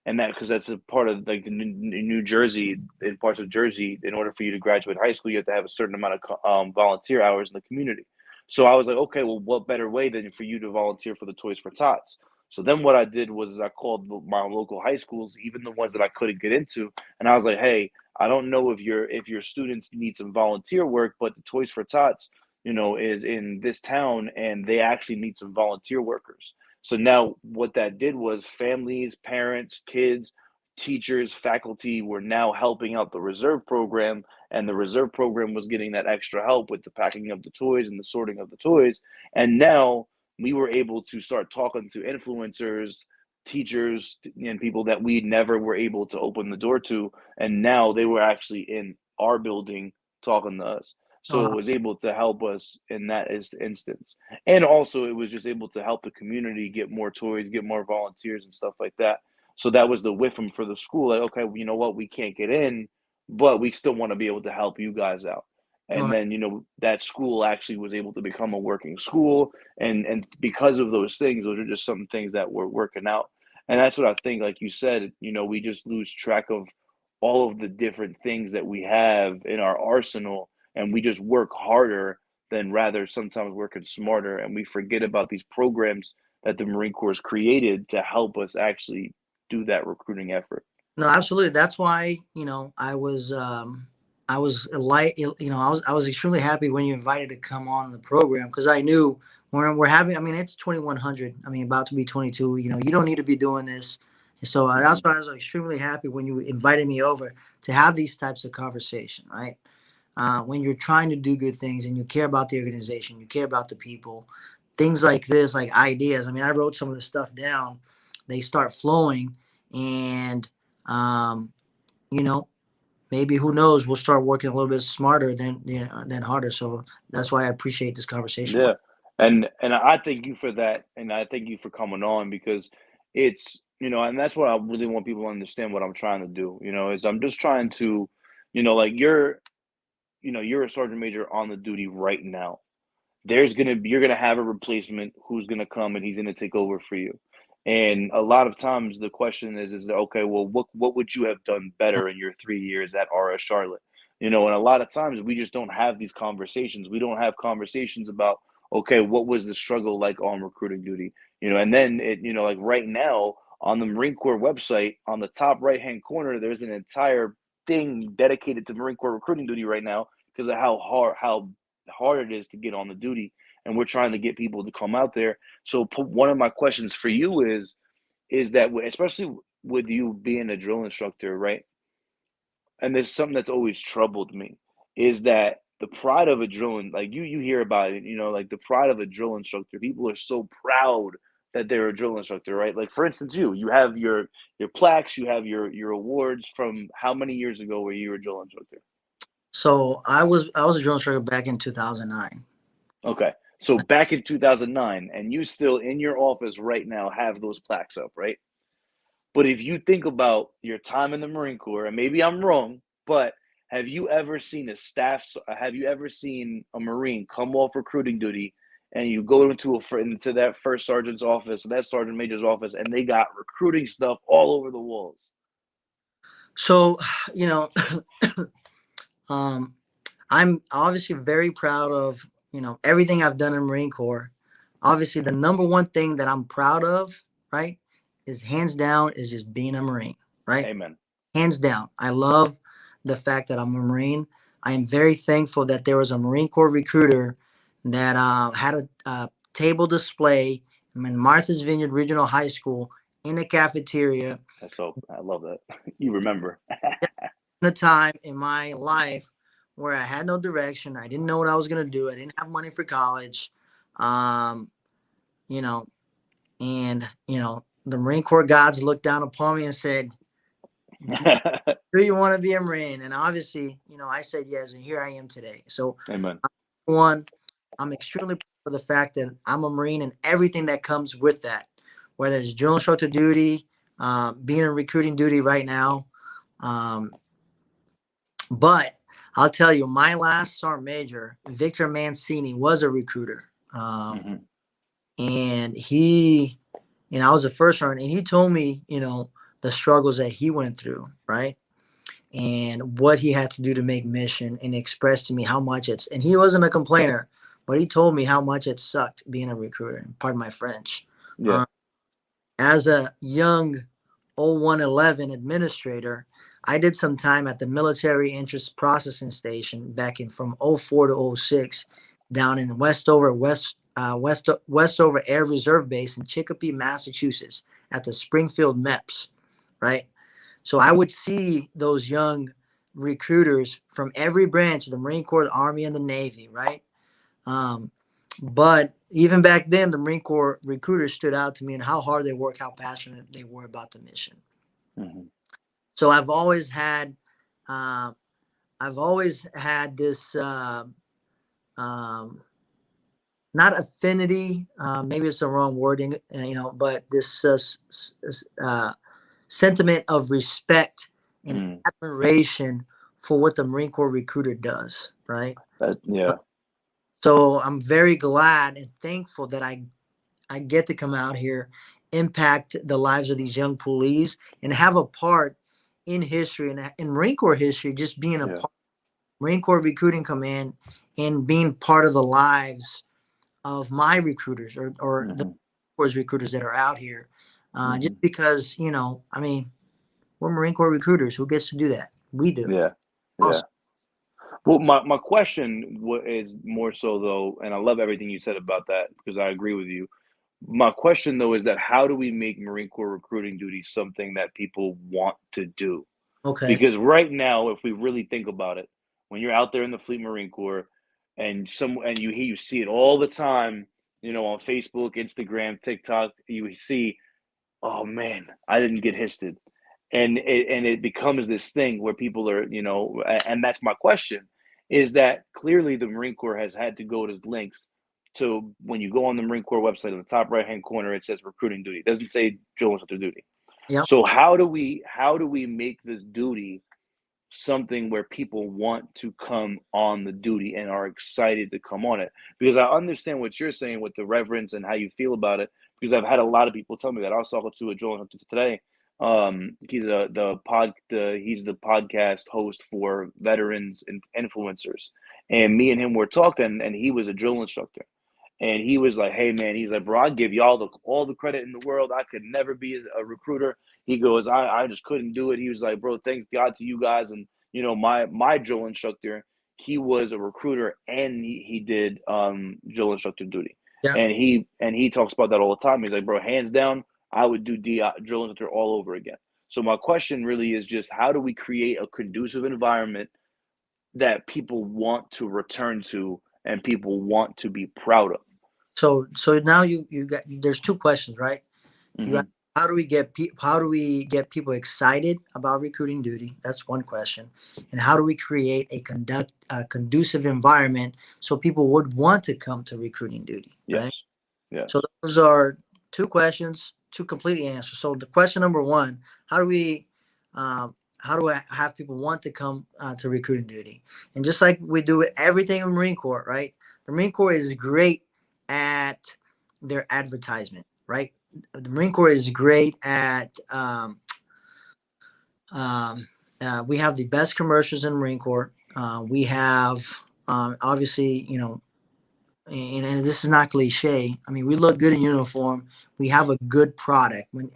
And that because that's a part of like the New Jersey, in parts of Jersey, in order for you to graduate high school, you have to have a certain amount of volunteer hours in the community. So I was like, okay, well, what better way than for you to volunteer for the Toys for Tots? So then what I did was I called my local high schools, even the ones that I couldn't get into, and I was like, hey, I don't know if your students need some volunteer work, but the Toys for Tots, is in this town, and they actually need some volunteer workers. So now what that did was families, parents, kids, teachers, faculty were now helping out the reserve program, and the reserve program was getting that extra help with the packing of the toys and the sorting of the toys. And now we were able to start talking to influencers, teachers, and people that we never were able to open the door to. And now they were actually in our building talking to us. So it Uh, was able to help us in that instance. And also, it was just able to help the community get more toys, get more volunteers, and stuff like that. So that was the whiffum for the school. Like, okay, well, you know what? We can't get in, but we still want to be able to help you guys out. And uh, then, that school actually was able to become a working school. And because of those things, those are just some things that were working out. And that's what I think, like you said, we just lose track of all of the different things that we have in our arsenal, and we just work harder than rather sometimes working smarter, and we forget about these programs that the Marine Corps has created to help us actually do that recruiting effort. no, absolutely. That's why I was light. I was extremely happy when you invited to come on the program, because I knew when we're having. I mean, it's 2100. I mean, about to be 22. You don't need to be doing this. And so that's Mhm. why I was extremely happy when you invited me over to have these types of conversation, right? When you're trying to do good things and you care about the organization, you care about the people, things like this, like ideas. I mean, I wrote some of the stuff down. They start flowing, and um, you know, maybe who knows, we'll start working a little bit smarter than harder. So that's why I appreciate this conversation. Yeah, and I thank you for that, and I thank you for coming on because it's and that's what I really want people to understand. What I'm trying to do, is I'm just trying to, like you're a sergeant major on the duty right now. You're gonna have a replacement who's gonna come and he's gonna take over for you. And a lot of times the question is that okay, well, what would you have done better in your 3 years at RS Charlotte? And a lot of times we just don't have these conversations. We don't have conversations about okay, what was the struggle like on recruiting duty? And then like right now on the Marine Corps website, on the top right hand corner, there's an entire thing dedicated to Marine Corps recruiting duty right now because of how hard it is to get on the duty, and we're trying to get people to come out there. So one of my questions for you is that especially with you being a drill instructor, right? And there's something that's always troubled me is that the pride of a drilling, like you hear about it, like the pride of a drill instructor. People are so proud that they're a drill instructor, right? Like for instance, you have your plaques, you have your awards from how many years ago were you a drill instructor? So I was a drill instructor back in 2009. Okay. So back in 2009, and you still in your office right now have those plaques up, right? But if you think about your time in the Marine Corps, and maybe I'm wrong, but have you ever seen a Marine come off recruiting duty and you go into that first sergeant's office, that sergeant major's office, and they got recruiting stuff all over the walls? So, you know, um, I'm obviously very proud of everything I've done in Marine Corps. Obviously, the number one thing that I'm proud of, right, is hands down is just being a Marine, right? Amen. Hands down. I love the fact that I'm a Marine. I am very thankful that there was a Marine Corps recruiter that had a table display in Martha's Vineyard Regional High School in the cafeteria. I love that. You remember. a time in my life where I had no direction. I didn't know what I was gonna do. I didn't have money for college. Um, you know, and the Marine Corps gods looked down upon me and said, "Do you want to be a Marine?" And obviously, I said yes, and here I am today. So, Amen. one, I'm extremely proud of the fact that I'm a Marine and everything that comes with that, whether it's drill instructor duty, being in recruiting duty right now. Um, but I'll tell you, my last sergeant major, Victor Mancini, was a recruiter. Mm-hmm. And I was a first sergeant, and he told me, the struggles that he went through, right? And what he had to do to make mission, and express to me how much and he wasn't a complainer, but he told me how much it sucked being a recruiter. Pardon my French. Yeah. As a young 0111 administrator, I did some time at the Military Interest Processing Station back in from 04 to 06 down in Westover Air Reserve Base in Chicopee, Massachusetts at the Springfield MEPS, right? So I would see those young recruiters from every branch of the Marine Corps, the Army, and the Navy, right? But even back then, the Marine Corps recruiters stood out to me and how hard they work, how passionate they were about the mission. Mm-hmm. So I've always had this not affinity, maybe it's the wrong wording, but this sentiment of respect and admiration for what the Marine Corps recruiter does, right? Yeah. So I'm very glad and thankful that I get to come out here, impact the lives of these young police, and have a part in history and in Marine Corps history, just being a part of Marine Corps Recruiting Command and being part of the lives of my recruiters or the Corps recruiters that are out here. Just because, we're Marine Corps recruiters. Who gets to do that? We do. Yeah. Yeah. Awesome. Well, my question is more so though, and I love everything you said about that because I agree with you. My question though is that how do we make Marine Corps recruiting duty something that people want to do? Okay. Because right now, if we really think about it, when you're out there in the Fleet Marine Corps and you see it all the time, on Facebook, Instagram, TikTok, you see, oh man, I didn't get histed. And it becomes this thing where people are, and that's my question, is that clearly the Marine Corps has had to go to lengths to when you go on the Marine Corps website in the top right hand corner, it says recruiting duty. It doesn't say drill instructor duty. Yep. So how do we make this duty something where people want to come on the duty and are excited to come on it? Because I understand what you're saying with the reverence and how you feel about it. Because I've had a lot of people tell me that. I was talking to a drill instructor today. He's he's the podcast host for veterans and influencers, and me and him were talking, and he was a drill instructor. And he was like, "Hey man," he's like, "Bro, I give you all the credit in the world. I could never be a recruiter." He goes, "I just couldn't do it." He was like, "Bro, thanks God to you guys." And my drill instructor, he was a recruiter and he did drill instructor duty. Yeah. And he talks about that all the time. He's like, "Bro, hands down, I would do drill instructor all over again." So my question really is just how do we create a conducive environment that people want to return to and people want to be proud of? So now you got, there's two questions, right? You got, Mm-hmm. how do we get people excited about recruiting duty? That's one question. And how do we create a conducive environment so people would want to come to recruiting duty, right? Yes. Yes. So those are two questions, two completely answers. So the question number one, how do we how do I have people want to come to recruiting duty? And just like we do with everything in the Marine Corps, right? The Marine Corps is great at their advertisement, right? The Marine Corps is great at we have the best commercials in the Marine Corps. We have obviously, and this is not cliche. I mean, we look good in uniform. We have a good product. When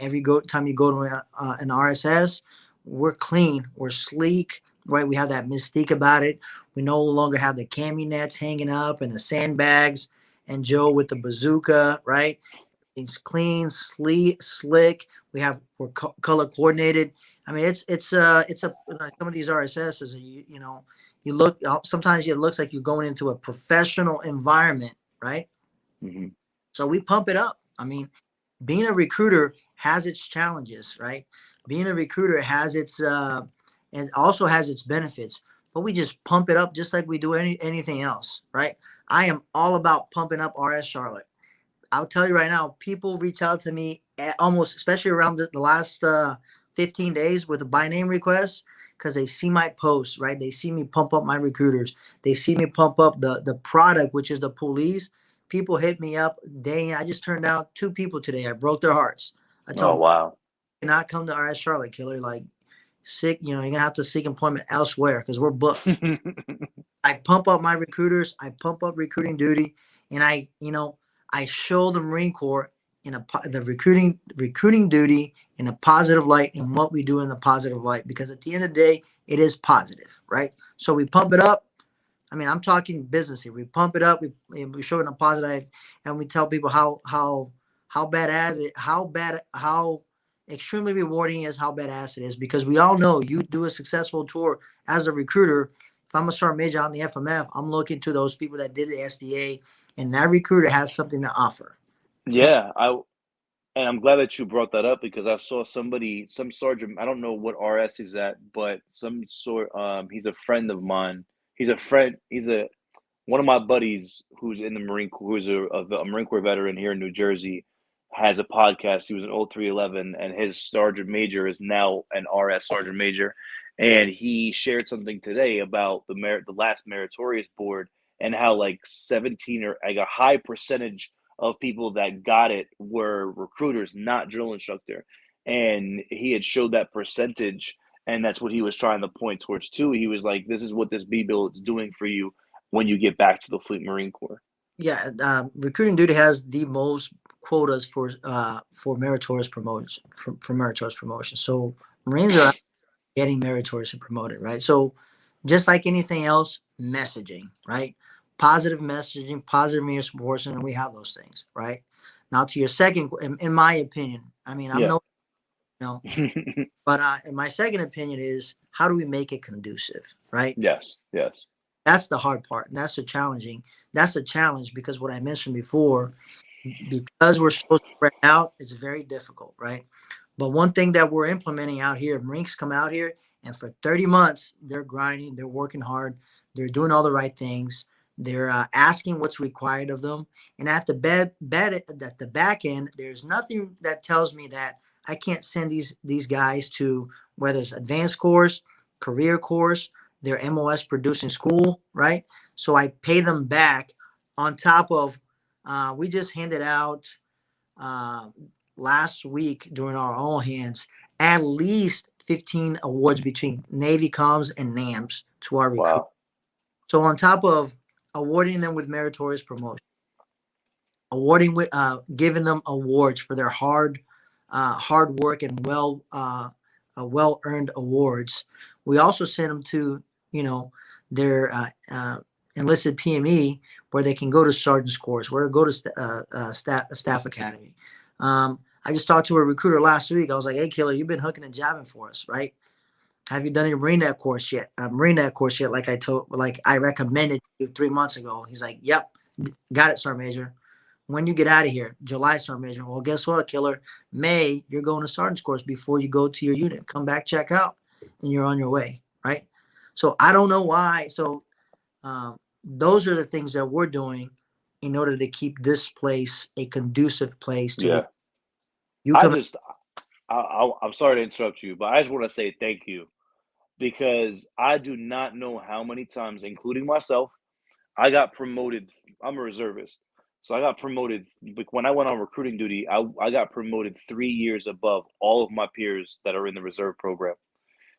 time you go to an RSS, we're clean, we're sleek, right? We have that mystique about it. We no longer have the cami nets hanging up and the sandbags and Joe with the bazooka, right? It's clean, sleek, slick. We're color coordinated. I mean, it's a like some of these RSSs. You know, you look sometimes it looks like you're going into a professional environment, right? Hmm. So we pump it up. I mean, being a recruiter has its challenges, right? Being a recruiter has its and also has its benefits, but we just pump it up just like we do anything else, right? I am all about pumping up RS Charlotte. I'll tell you right now, people reach out to me almost, especially around the last 15 days with a by name request because they see my posts, right? They see me pump up my recruiters. They see me pump up the product, which is the police. People hit me up. I just turned down 2 people today. I broke their hearts. I told Oh them, wow. not come to RS Charlotte, killer. Like, sick, you're gonna have to seek employment elsewhere because we're booked. I pump up my recruiters. I pump up recruiting duty, and I show the Marine Corps in the recruiting duty in a positive light and what we do in the positive light, because at the end of the day, it is positive, right? So we pump it up. I mean, I'm talking businessy. We pump it up. We show it in a positive, and we tell people how bad at it, how extremely rewarding is, how badass it is. Because we all know, you do a successful tour as a recruiter. If I'm a sergeant major out in the FMF, I'm looking to those people that did the SDA, and that recruiter has something to offer. And Yeah, and I'm glad that you brought that up because I saw some sergeant, I don't know what RS he's at, but some sort, he's a friend of mine. He's a one of my buddies who's in the Marine Corps, who's a Marine Corps veteran here in New Jersey, has a podcast. He was an 0311, and his sergeant major is now an RS sergeant major. And he shared something today about the last meritorious board, and how like 17 or like a high percentage of people that got it were recruiters, not drill instructor. And he had showed that percentage, and that's what he was trying to point towards too. He was like, "This is what this B bill is doing for you when you get back to the Fleet Marine Corps." yeah, recruiting duty has the most quotas for meritorious promotions, for meritorious promotion. So Marines are getting meritorious and promoted, right? So just like anything else, messaging, right? Positive messaging, positive reinforcement, and we have those things, right? Now to your second, in my opinion, I mean, I'm Yeah. no, you know, but in my second opinion is, how do we make it conducive, right? Yes. Yes. That's the hard part, and that's a challenge, because what I mentioned before, because we're so spread out, it's very difficult, right? But one thing that we're implementing out here, Marines come out here, and for 30 months, they're grinding, they're working hard, they're doing all the right things, they're asking what's required of them. And at at the back end, there's nothing that tells me that I can't send these guys to, whether it's advanced course, career course, their MOS producing school, right? So I pay them back on top of, we just handed out uh, last week during our all hands at least 15 awards between Navy comms and NAMS to our recruits. Wow. So on top of awarding them with meritorious promotion, giving them awards for their hard work and well earned awards, we also send them to, their enlisted PME, where they can go to sergeant's course, where to go to staff academy. I just talked to a recruiter last week. I was like, "Hey, killer, you've been hooking and jabbing for us, right? Have you done your Marine Net course yet? Like I recommended you 3 months ago." He's like, "Yep, got it, Sergeant Major. When you get out of here, July, Sergeant Major." Well, guess what, killer? May, you're going to sergeant's course before you go to your unit. Come back, check out, and you're on your way, right? So I don't know why. So those are the things that we're doing in order to keep this place a conducive place to where Yeah. you I come. just, I'm sorry to interrupt you, but I just want to say thank you because I do not know how many times, including myself, I got promoted. I'm a reservist. So I got promoted. Like when I went on recruiting duty, I got promoted 3 years above all of my peers that are in the reserve program.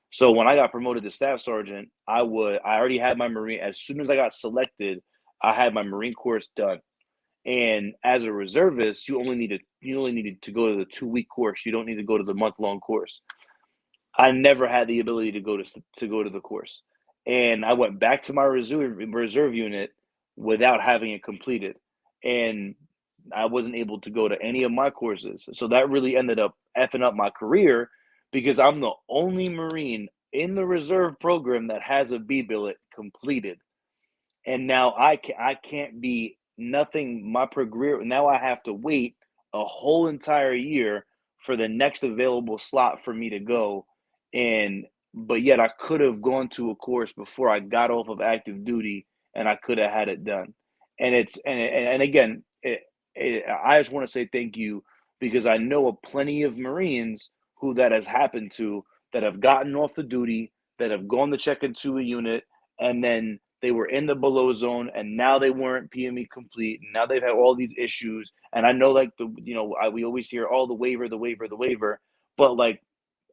So when I got promoted to staff sergeant, I already had my Marine. As soon as I got selected, I had my Marine course done. And as a reservist, you only needed to go to the 2 week course. You don't need to go to the month-long course. I never had the ability to go to the course, and I went back to my reserve unit without having it completed, and I wasn't able to go to any of my courses. So that really ended up effing up my career because I'm the only Marine in the reserve program that has a B billet completed. And now I can't be nothing. My career now I have to wait a whole entire year for the next available slot for me to go. And but yet I could have gone to a course before I got off of active duty, and I could have had it done. And it's and again, I just want to say thank you because I know of plenty of Marines who that has happened to, that have gotten off the duty, that have gone to check into a unit, and then they were in the below zone, and now they weren't PME complete, and now they've had all these issues. And I know, like, we always hear all the waiver, the waiver, the waiver, but like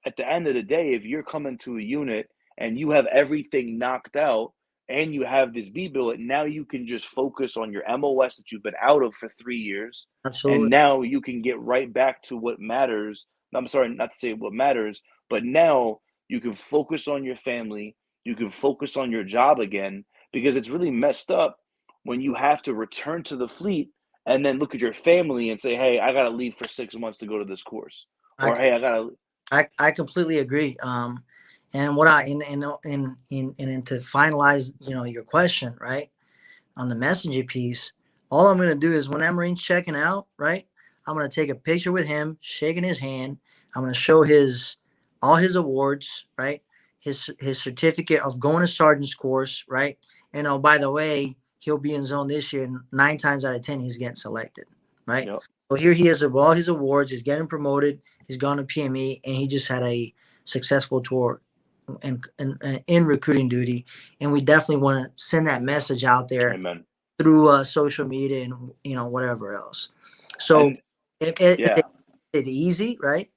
at the end of the day, if you're coming to a unit and you have everything knocked out and you have this B billet, now you can just focus on your MOS that you've been out of for 3 years, and Absolutely. now you can get right back to what matters. I'm sorry, not to say what matters, but now you can focus on your family, you can focus on your job again, because it's really messed up when you have to return to the fleet and then look at your family and say, "Hey, I got to leave for 6 months to go to this course," I or "Hey, I got to." I completely agree. And what I and to finalize, your question, right, on the messenger piece, all I'm gonna do is when that Marine's checking out, right, I'm gonna take a picture with him, shaking his hand. I'm gonna show his all his awards, right, his certificate of going to sergeant's course, right, and oh, by the way, he'll be in zone this year. 9 times out of 10, he's getting selected, right. Yep. So here he is with all his awards. He's getting promoted. He's gone to PME, and he just had a successful tour in recruiting duty. And we definitely want to send that message out there Amen. through social media and whatever else. So And it yeah, it easy, right?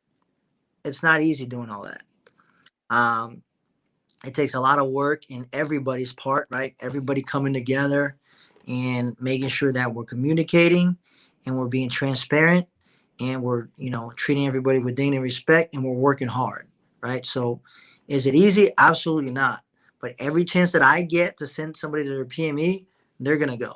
It's not easy doing all that. Um, it takes a lot of work in everybody's part, right? Everybody coming together and making sure that we're communicating and we're being transparent and we're treating everybody with dignity and respect, and we're working hard, right? So is it easy? Absolutely not. But every chance that I get to send somebody to their PME, they're gonna go.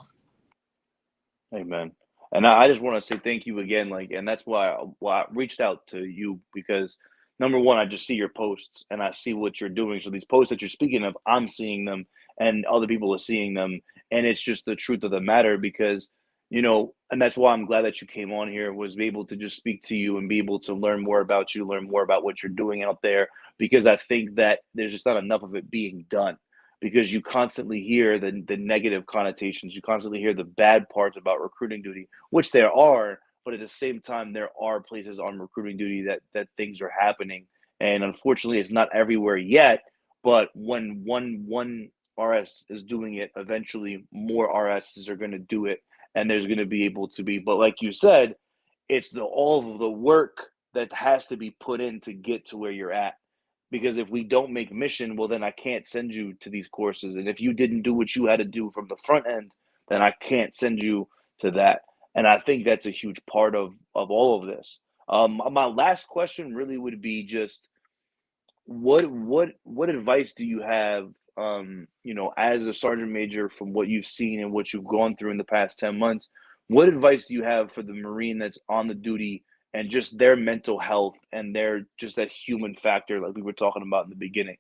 amen. And I just want to say thank you again, like, and that's why I reached out to you, because number one, I just see your posts and I see what you're doing. So these posts that you're speaking of, I'm seeing them, and other people are seeing them, and it's just the truth of the matter. Because and that's why I'm glad that you came on here, was be able to just speak to you and be able to learn more about you, learn more about what you're doing out there, because I think that there's just not enough of it being done, because you constantly hear the negative connotations, you constantly hear the bad parts about recruiting duty, which there are, but at the same time, there are places on recruiting duty that things are happening, and unfortunately, it's not everywhere yet. But when one RS is doing it, eventually more RSs are going to do it, and there's going to be able to be. But like you said, it's the all of the work that has to be put in to get to where you're at, because if we don't make mission, well, then I can't send you to these courses. And if you didn't do what you had to do from the front end, then I can't send you to that. And I think that's a huge part of all of this. My last question really would be just what advice do you have, as a sergeant major, from what you've seen and what you've gone through in the past 10 months? What advice do you have for the Marine that's on the duty, and just their mental health and their just that human factor, like we were talking about in the beginning?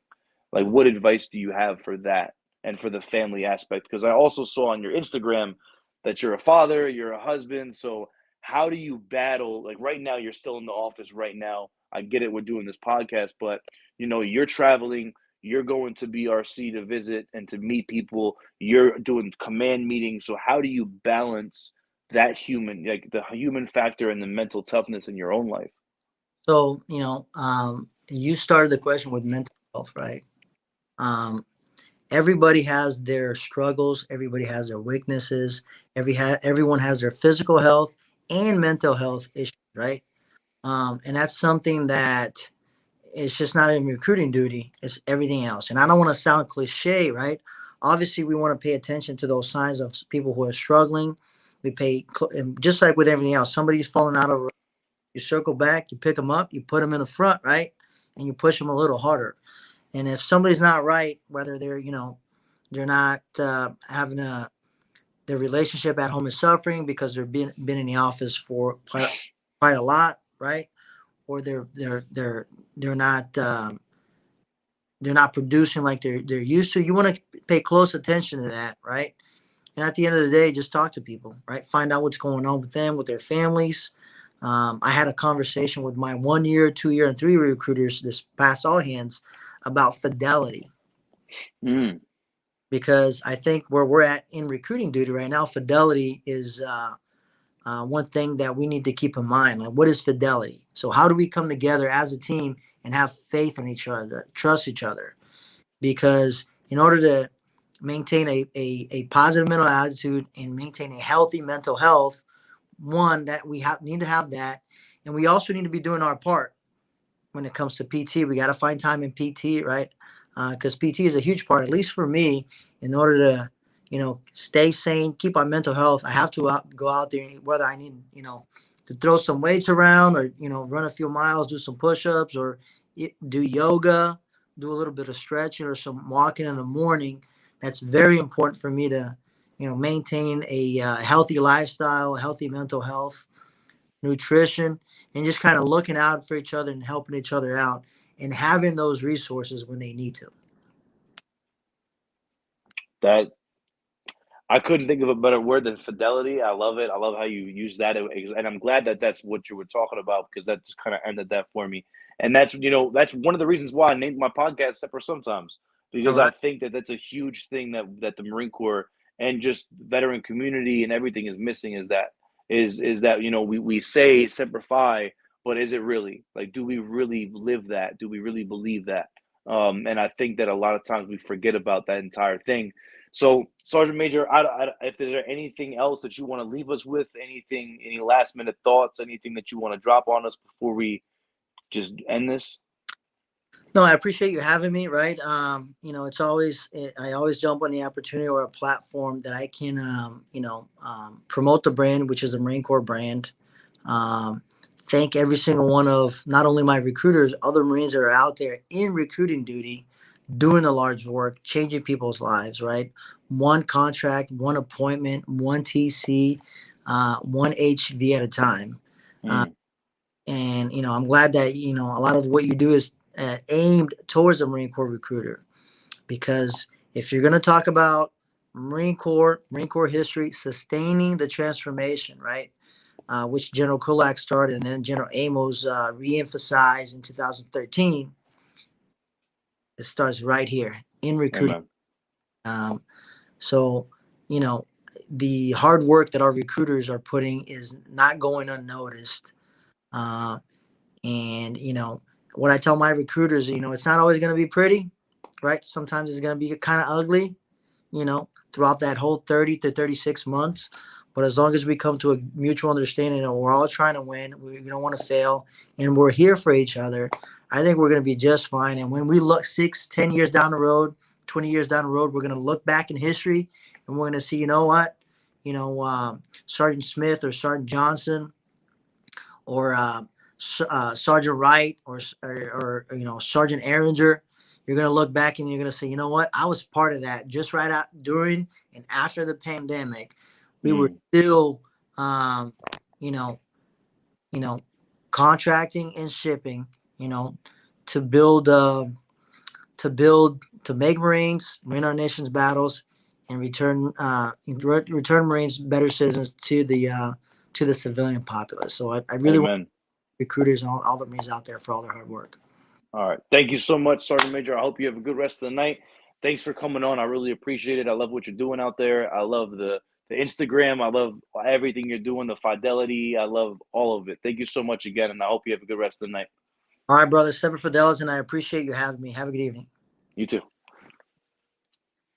Like, what advice do you have for that and for the family aspect? Because I also saw on your Instagram that you're a father, you're a husband. So how do you battle? Like right now, you're still in the office right now. I get it, we're doing this podcast, but you're traveling, you're going to BRC to visit and to meet people, you're doing command meetings. So how do you balance that human, like the human factor and the mental toughness in your own life? So you started the question with mental health, right? Um, Everybody has their struggles. Everybody has their weaknesses. Everyone has their physical health and mental health issues, right? And that's something that it's just not in recruiting duty. It's everything else. And I don't want to sound cliche, right? Obviously, we want to pay attention to those signs of people who are struggling. Just like with everything else. Somebody's falling out of. You circle back, you pick them up, you put them in the front, right? And you push them a little harder. And if somebody's not right, whether they're not having their relationship at home is suffering because they've been in the office for quite a lot, right? Or they're not they're not producing like they're used to. You want to pay close attention to that, right? And at the end of the day, just talk to people, right? Find out what's going on with them, with their families. I had a conversation with my 1 year, 2 year, and 3 year recruiters this past all hands about fidelity. Because I think where we're at in recruiting duty right now, fidelity is one thing that we need to keep in mind. Like, what is fidelity? So how do we come together as a team and have faith in each other, trust each other? Because in order to maintain a positive mental attitude and maintain a healthy mental health, one, that we need to have that. And we also need to be doing our part when it comes to PT. We got to find time in PT, right? Because PT is a huge part, at least for me, in order to, stay sane, keep my mental health. I have to go out there, whether I need, to throw some weights around or, run a few miles, do some push-ups or do yoga, do a little bit of stretching or some walking in the morning. That's very important for me to, maintain a healthy lifestyle, healthy mental health, nutrition, and just kind of looking out for each other and helping each other out and having those resources when they need to. That I couldn't think of a better word than fidelity. I love it. I love how you use that, and I'm glad that that's what you were talking about, because that just kind of ended that for me. And that's that's one of the reasons why I named my podcast "Separate Sometimes," All because right. I think that that's a huge thing that the Marine Corps and just veteran community and everything is missing, is that we say Semper Fi, but is it really, like, do we really live that? Do we really believe that? And I think that a lot of times we forget about that entire thing. So, Sergeant Major, if there's anything else that you want to leave us with, any last minute thoughts, anything that you want to drop on us before we just end this? No, I appreciate you having me. Right. It's always, I always jump on the opportunity or a platform that I can, promote the brand, which is the Marine Corps brand. Thank every single one of not only my recruiters, other Marines that are out there in recruiting duty, doing the large work, changing people's lives, right? One contract, one appointment, one TC, one HV at a time. Uh, Mm. and, I'm glad that, a lot of what you do is aimed towards a Marine Corps recruiter. Because if you're going to talk about Marine Corps history, sustaining the transformation, right? Which General Kulak started and then General Amos re-emphasized in 2013. It starts right here in recruiting. Amen. Um, so, you know, the hard work that our recruiters are putting is not going unnoticed. Uh, and, what I tell my recruiters, it's not always going to be pretty, right? Sometimes it's going to be kind of ugly, throughout that whole 30 to 36 months. But as long as we come to a mutual understanding and we're all trying to win, we don't want to fail, and we're here for each other, I think we're going to be just fine. And when we look 6, 10 years down the road, 20 years down the road, we're going to look back in history and we're going to see, you know what? Sergeant Smith or Sergeant Johnson or Sergeant Wright or Sergeant Erringer, you're going to look back and you're going to say, you know what? I was part of that just right out during and after the pandemic. We were still, you know, contracting and shipping, to build, to make Marines win our nation's battles and return Marines better citizens to the civilian populace. So I really want Amen. recruiters and all the Marines out there for all their hard work. All right. Thank you so much, Sergeant Major. I hope you have a good rest of the night. Thanks for coming on. I really appreciate it. I love what you're doing out there. I love the Instagram. I love everything you're doing, the fidelity. I love all of it. Thank you so much again, and I hope you have a good rest of the night. All right, brother. Semper Fidelis, and I appreciate you having me. Have a good evening. You too.